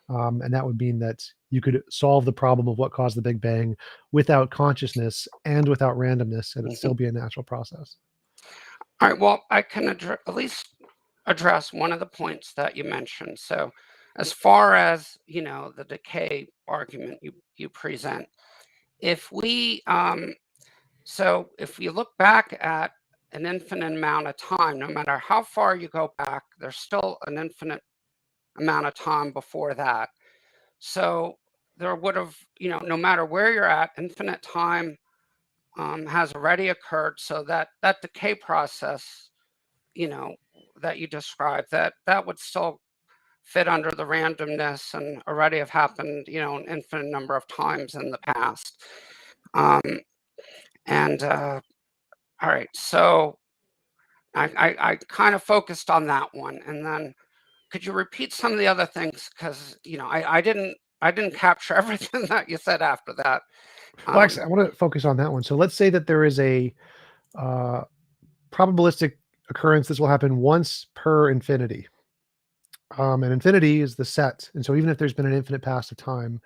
And that would mean that you could solve the problem of what caused the Big Bang without consciousness and without randomness, and it'd Mhm. still be a natural process. All right. Well, I can at least address one of the points that you mentioned. So, as far as the decay argument you present, if we so if you look back at an infinite amount of time, no matter how far you go back, there's still an infinite amount of time before that. So there would have, no matter where you're at, infinite time has already occurred. So that decay process, you know, that you described, that would still fit under the randomness and already have happened, an infinite number of times in the past. Um, and all right, so I kind of focused on that one, and then could you repeat some of the other things? Because I didn't capture everything that you said after that. Well, Um, actually, I want to focus on that one. So let's say that there is a uh, probabilistic occurrence. This will happen once per infinity. And infinity is the set. And so even if there's been an infinite past of time,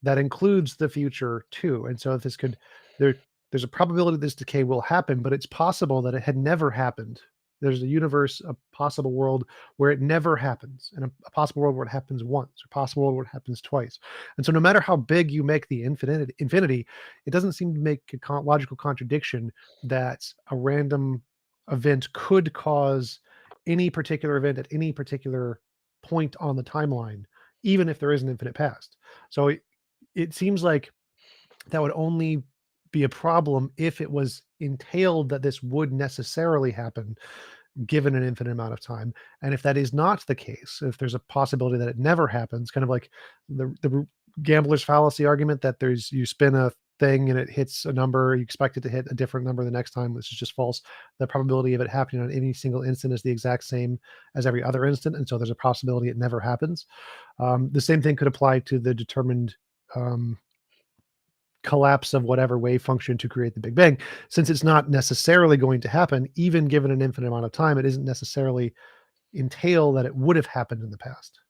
that includes the future too. And so if this could there there's a probability this decay will happen, but it's possible that it had never happened. There's a universe, a possible world where it never happens, and a possible world where it happens once, or a possible world where it happens twice. And so no matter how big you make the infinity, it doesn't seem to make a logical contradiction that a random event could cause any particular event at any particular point on the timeline, even if there is an infinite past. So it seems like that would only be a problem if it was entailed that this would necessarily happen. given an infinite amount of time. And if that is not the case, if there's a possibility that it never happens, kind of like the gambler's fallacy argument that you spin a thing and it hits a number, you expect it to hit a different number the next time, which is just false. The probability of it happening on any single instant is the exact same as every other instant, and so there's a possibility it never happens. The same thing could apply to the determined collapse of whatever wave function to create the Big Bang. Since it's not necessarily going to happen, even given an infinite amount of time, it isn't necessarily entail that it would have happened in the past.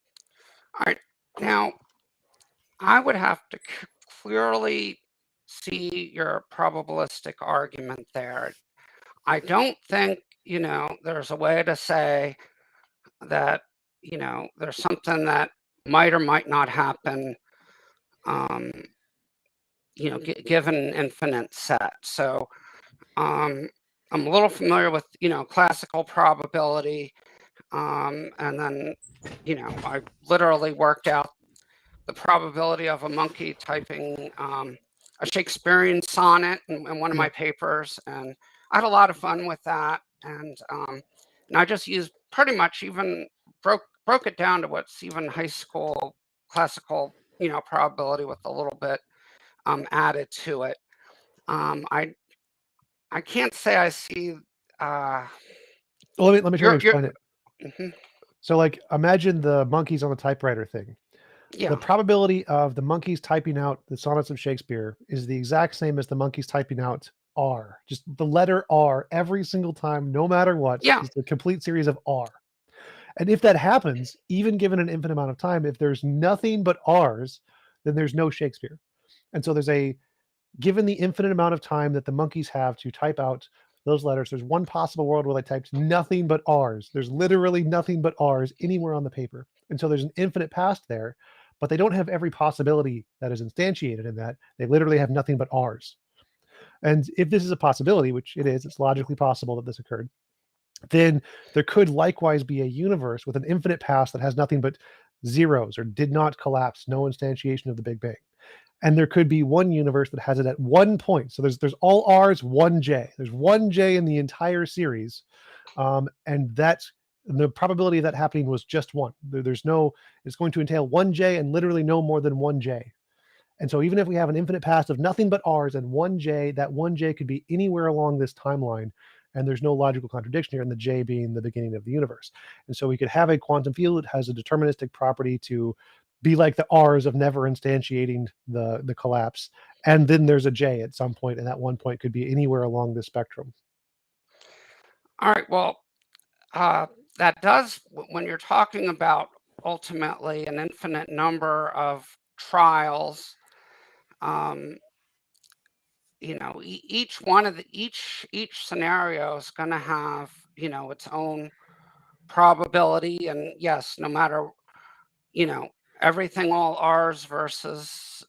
All right. Now, I would have to clearly see your probabilistic argument there. I don't think, there's a way to say that, there's something that might or might not happen, given an infinite set. So I'm a little familiar with, classical probability. And then, I literally worked out the probability of a monkey typing a Shakespearean sonnet in one of my papers, and I had a lot of fun with that. And I just used pretty much even broke it down to what's even high school classical, probability with a little bit added to it. I can't say I see. Well, let me try to explain it. Mhm. So, like, imagine the monkeys on the typewriter thing. Yeah. The probability of the monkeys typing out the sonnets of Shakespeare is the exact same as the monkeys typing out R. Just the letter R every single time, no matter what. Yeah. It's a complete series of R. And if that happens, even given an infinite amount of time, if there's nothing but R's, then there's no Shakespeare. And so given the infinite amount of time that the monkeys have to type out those letters, there's one possible world where they typed nothing but R's. There's literally nothing but R's anywhere on the paper. And so there's an infinite past there, but they don't have every possibility that is instantiated in that. They literally have nothing but R's. And if this is a possibility, which it is, it's logically possible that this occurred, then there could likewise be a universe with an infinite past that has nothing but zeros or did not collapse, no instantiation of the Big Bang. And there could be one universe that has it at one point. So there's all R's, one J. There's one J in the entire series, and the probability of that happening was just one. It's going to entail one J and literally no more than one J. And so even if we have an infinite past of nothing but R's and one J, that one J could be anywhere along this timeline, and there's no logical contradiction here, and the J being the beginning of the universe. And so we could have a quantum field that has a deterministic property to be like the R's of never instantiating the collapse. And then there's a J at some point, and that one point could be anywhere along the spectrum. All right. Well, that does, when you're talking about ultimately an infinite number of trials, each one of each scenario is going to have, its own probability. And yes, no matter, everything all R's versus,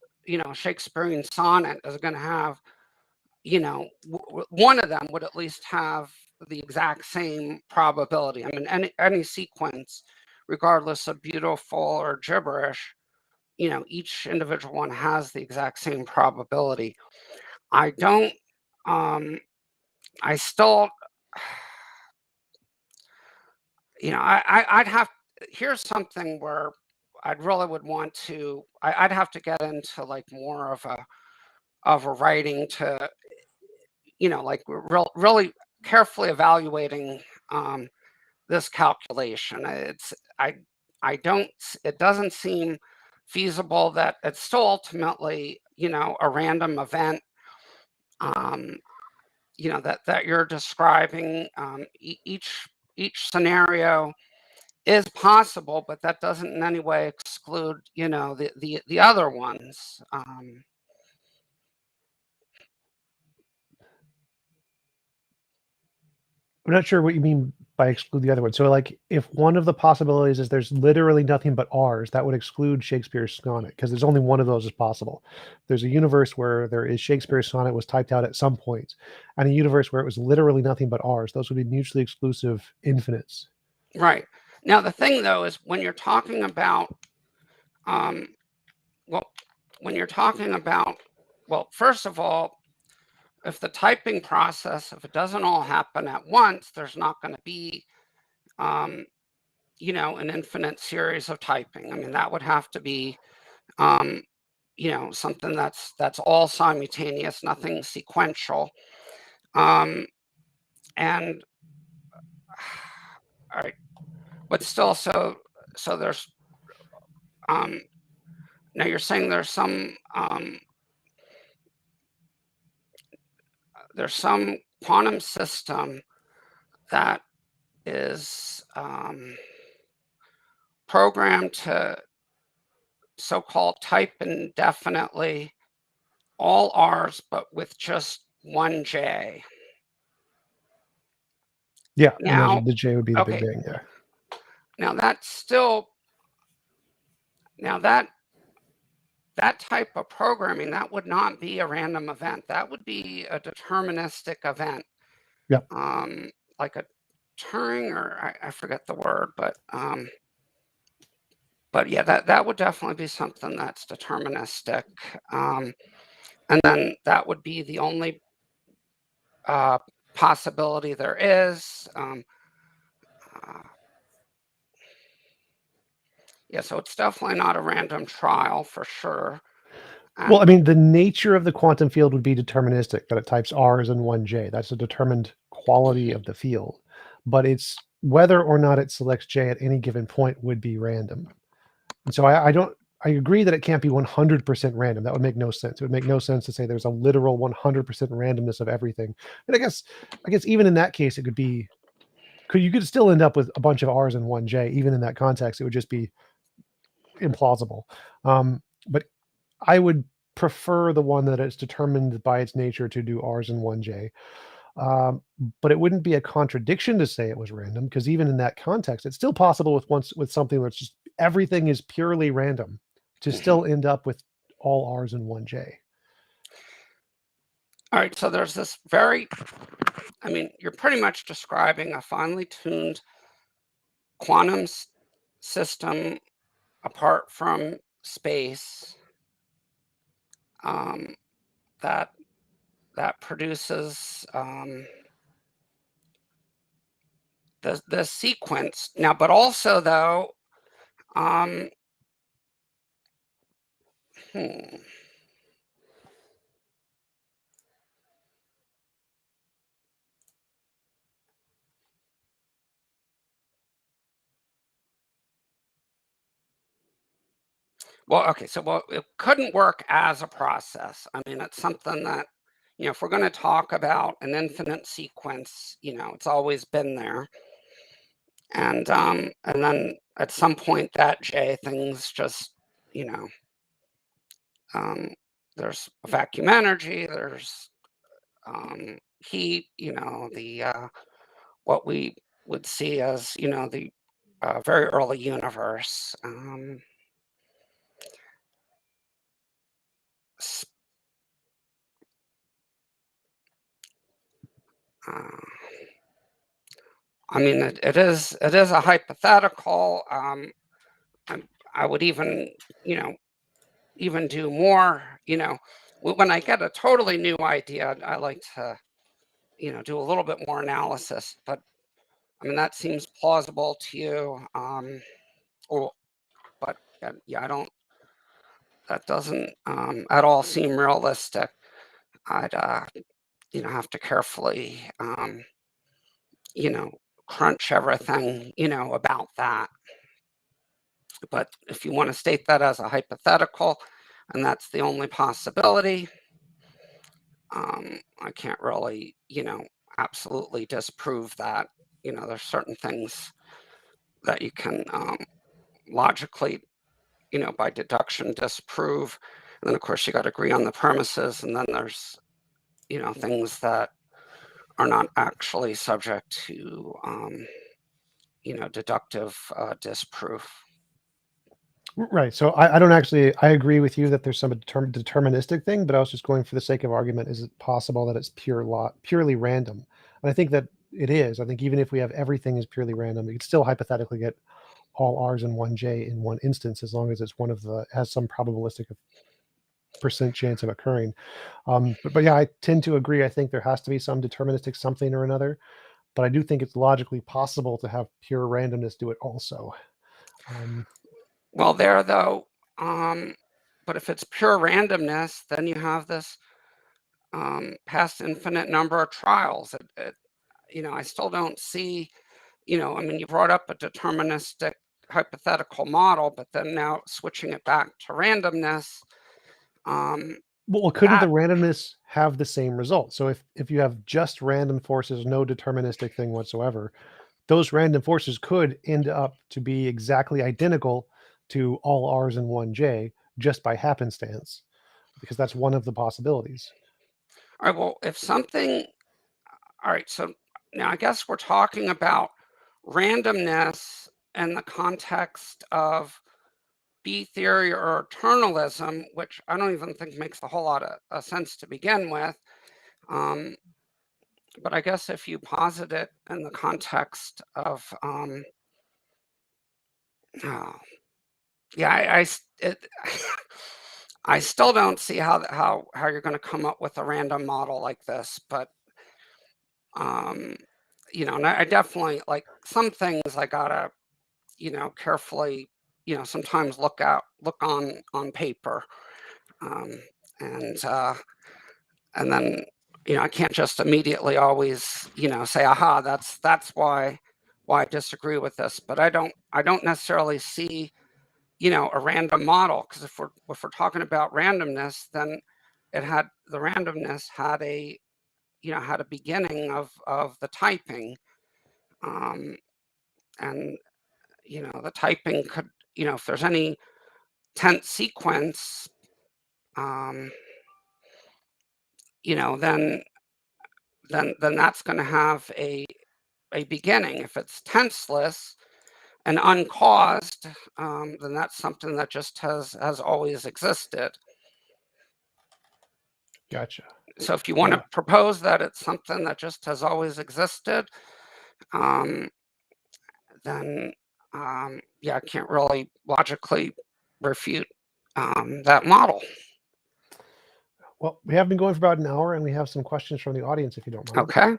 Shakespearean sonnet is going to have, one of them would at least have the exact same probability. I mean, any sequence, regardless of beautiful or gibberish, each individual one has the exact same probability. I don't, I still, I'd have, here's something where I'd really would want to, I'd have to get into like more of a writing to, like really carefully evaluating this calculation. It doesn't seem feasible that it's still ultimately, a random event, that you're describing. Each scenario is possible, but that doesn't in any way exclude, the other ones. I'm not sure what you mean by exclude the other one. So, like, if one of the possibilities is there's literally nothing but R's, that would exclude Shakespeare's sonnet because there's only one of those is possible. There's a universe where there is Shakespeare's sonnet was typed out at some point, and a universe where it was literally nothing but R's. Those would be mutually exclusive infinites. Right. Now, the thing though is when you're talking about, well, first of all, if the typing process, if it doesn't all happen at once, there's not going to be, you know, an infinite series of typing. I mean, that would have to be, you know, something that's all simultaneous, nothing sequential. And all right, but still, so there's now you're saying there's some quantum system that is programmed to so-called type indefinitely all R's, but with just one J. Yeah, Now, the J would be the Big okay, Bang. Yeah. now that's still, now that type of programming, that would not be a random event. That would be a deterministic event. Yeah. Like a Turing, or I forget the word, but yeah, that would definitely be something that's deterministic. And then that would be the only possibility there is. Yeah, so it's definitely not a random trial for sure. Well, I mean, the nature of the quantum field would be deterministic, that it types R's and 1J. That's a determined quality of the field. But it's whether or not it selects J at any given point would be random. And so I agree that it can't be 100% random. That would make no sense. It would make no sense to say there's a literal 100% randomness of everything. And I guess even in that case, it could be, you could still end up with a bunch of R's and 1J. Even in that context, it would just be implausible. But I would prefer the one that is determined by its nature to do R's and 1J. But it wouldn't be a contradiction to say it was random, because even in that context, it's still possible with something that's just everything is purely random to still end up with all R's and 1J. All right, so there's this very, I mean, you're pretty much describing a finely tuned quantum system apart from space, that produces the sequence now, but also though, hmm. Well, okay, so it couldn't work as a process. I mean, it's something that, you know, if we're going to talk about an infinite sequence, you know, it's always been there. And then at some point that J things just, you know, there's vacuum energy, there's heat, you know, the what we would see as, you know, the very early universe. Uh, I mean, it is a hypothetical. I would even, you know, even do more. You know, when I get a totally new idea, I like to, you know, do a little bit more analysis. But I mean, that seems plausible to you. Or, but yeah, I don't. That doesn't at all seem realistic. I'd, you know, have to carefully, you know, crunch everything, you know, about that. But if you want to state that as a hypothetical, and that's the only possibility, I can't really, you know, absolutely disprove that. You know, there's certain things that you can logically, you know, by deduction disprove. And then, of course, you got to agree on the premises. And then there's, you know, things that are not actually subject to, you know, deductive disproof. Right. So I don't actually, I agree with you that there's some deterministic thing, but I was just going for the sake of argument. Is it possible that it's purely random? And I think that it is. I think even if we have everything is purely random, we could still hypothetically get all R's and 1J in one instance, as long as it's one of the, has some probabilistic. percent chance of occurring. But yeah, I tend to agree. I think there has to be some deterministic something or another, but I do think it's logically possible to have pure randomness do it also. Well, there though, but if it's pure randomness, then you have this past infinite number of trials. I still don't see, I mean, you brought up a deterministic hypothetical model, but then now switching it back to randomness. Well, couldn't the That randomness have the same result? So if you have just random forces, no deterministic thing whatsoever, those random forces could end up to be exactly identical to all R's and 1J just by happenstance, because that's one of the possibilities. all right, well, if something, all right, so now I guess we're talking about randomness in the context of B theory or eternalism, which I don't even think makes a whole lot of sense to begin with. But I guess if you posit it in the context of, oh, yeah, I still don't see how you're going to come up with a random model like this. But um, and I definitely like some things I gotta carefully sometimes look on paper, um, and and then I can't just immediately always say, aha, that's why I disagree with this. But I don't necessarily see a random model, because if we're talking about randomness, then the randomness had a beginning of the typing, um, and the typing could, if there's any tense sequence, um, then that's going to have a beginning. If it's tenseless and uncaused, then that's something that just has always existed. Gotcha. So if you want to propose that it's something that just has always existed, um, then yeah, I can't really logically refute that model. Well, we have been going for about an hour, and we have some questions from the audience, if you don't mind. Okay.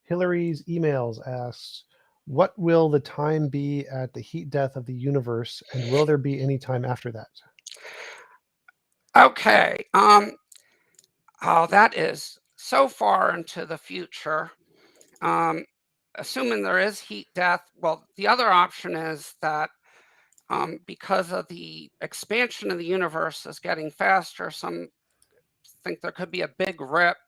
Hillary's emails asks, what will the time be at the heat death of the universe, and will there be any time after that? Okay. Oh, that is so far into the future. Um, Assuming there is heat death, well, the other option is that because of the expansion of the universe is getting faster, some think there could be a big rip,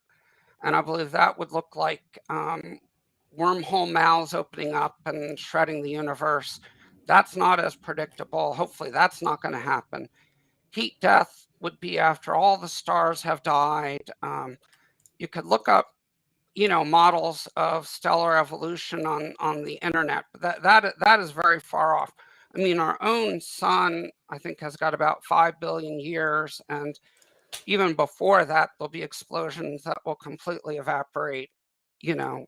and I believe that would look like wormhole mouths opening up and shredding the universe. That's not as predictable. Hopefully, that's not going to happen. Heat death would be after all the stars have died. You could look up, models of stellar evolution on the internet, but that is very far off. I mean, our own sun, I think, has got about 5 billion years, and even before that, there'll be explosions that will completely evaporate,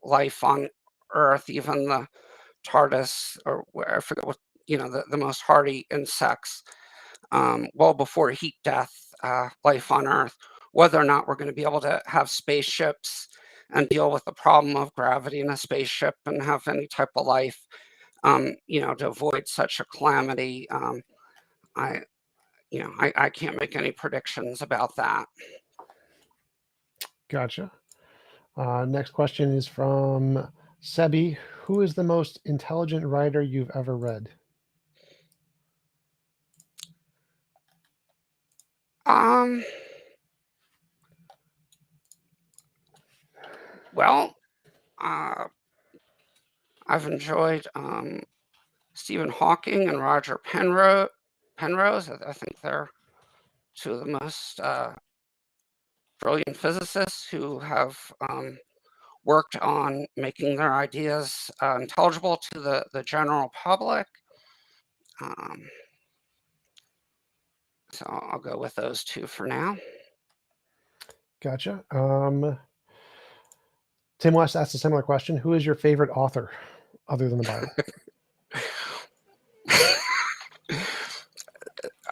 life on Earth, even the TARDIS, or where I forget what, the most hardy insects, well before heat death, life on Earth. Whether or not we're going to be able to have spaceships and deal with the problem of gravity in a spaceship and have any type of life, to avoid such a calamity, I, I can't make any predictions about that. Gotcha. Next question is from Sebi. Who is the most intelligent writer you've ever read? Um, well, I've enjoyed Stephen Hawking and Roger Penrose. I think they're two of the most brilliant physicists who have worked on making their ideas intelligible to the general public. Um, so I'll go with those two for now. Gotcha. Tim West asked a similar question. Who is your favorite author other than the Bible?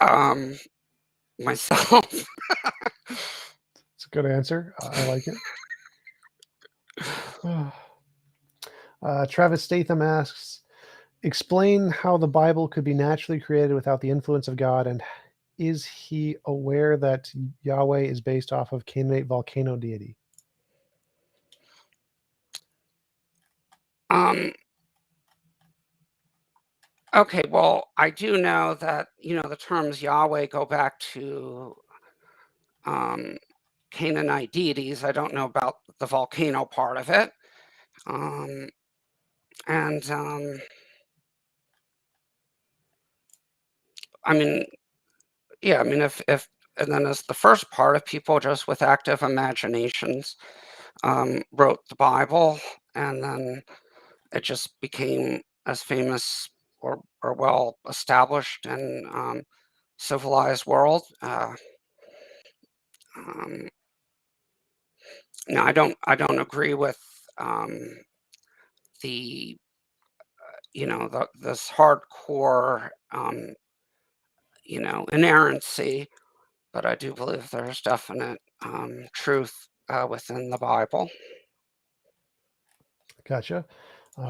um, myself. It's a good answer. I like it. Travis Statham asks, explain how the Bible could be naturally created without the influence of God, and is he aware that Yahweh is based off of Canaanite volcano deity? Okay, well, I do know that, the terms Yahweh go back to Canaanite deities. I don't know about the volcano part of it. And I mean, yeah, I mean, if and then as the first part, of people just with active imaginations wrote the Bible, and then it just became as famous or well established in civilized world. Um, no, I don't agree with um, the this hardcore inerrancy, but I do believe there's definite truth within the Bible. Gotcha.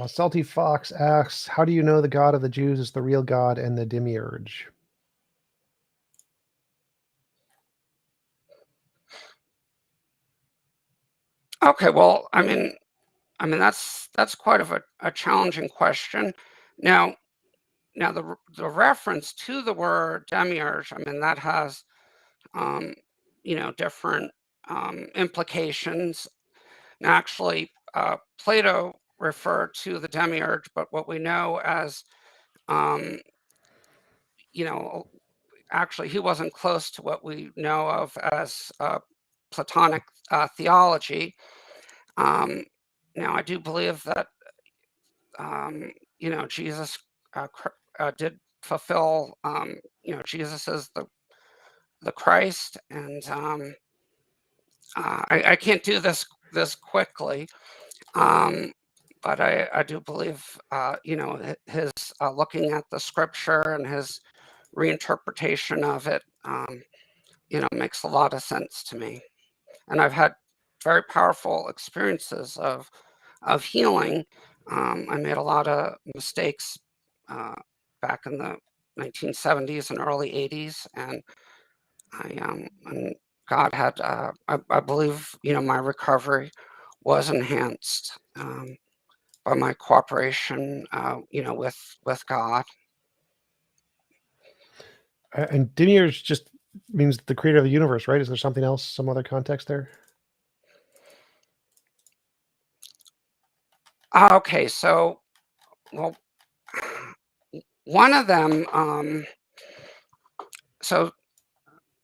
Salty Fox asks, how do you know the God of the Jews is the real God and the demiurge? Okay, well, that's quite of a challenging question. Now, the reference to the word demiurge, that has different implications. Now, actually, Plato referred to the demiurge, but what we know as um, you know, actually, he wasn't close to what we know of as Platonic theology. Um, Now, I do believe that Jesus did fulfill. Jesus is the Christ, and I can't do this quickly, um, but I do believe his looking at the scripture and his reinterpretation of it, makes a lot of sense to me. And I've had very powerful experiences of healing. I made a lot of mistakes back in the 1970s and early 80s, and and God had, I believe, my recovery was enhanced by my cooperation, with God. And demiurge just means the creator of the universe, right? Is there something else, some other context there? Okay, so, well, one of them, so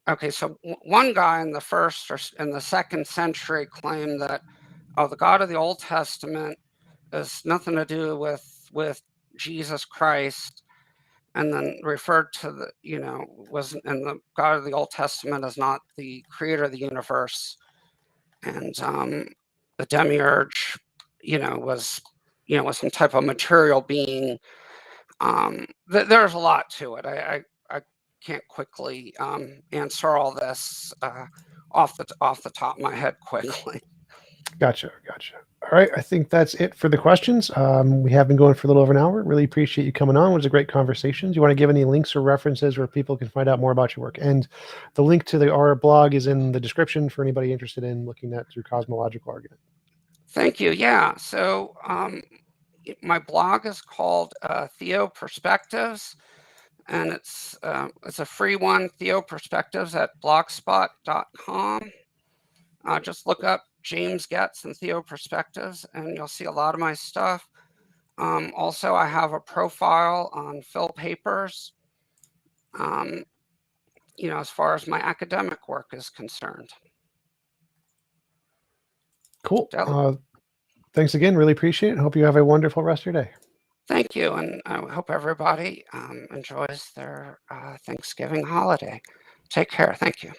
okay, so one guy in the first or in the second century claimed that, oh, the God of the Old Testament has nothing to do with Jesus Christ, and then referred to was, and the God of the Old Testament is not the creator of the universe, and the demiurge, was some type of material being. There's a lot to it. I can't quickly answer all this off the top of my head quickly. Gotcha. All right. I think that's it for the questions. We have been going for a little over an hour. Really appreciate you coming on. It was a great conversation. Do you want to give any links or references where people can find out more about your work? And the link to our blog is in the description for anybody interested in looking at your cosmological argument. Thank you. Yeah. So my blog is called Theo Perspectives, and it's a free one, Theo Perspectives at blogspot.com. Just look up James Goetz and Theo Perspectives, and you'll see a lot of my stuff. Also, I have a profile on Phil Papers, as far as my academic work is concerned. Cool. Thanks again. Really appreciate it. Hope you have a wonderful rest of your day. Thank you, and I hope everybody enjoys their Thanksgiving holiday. Take care. Thank you.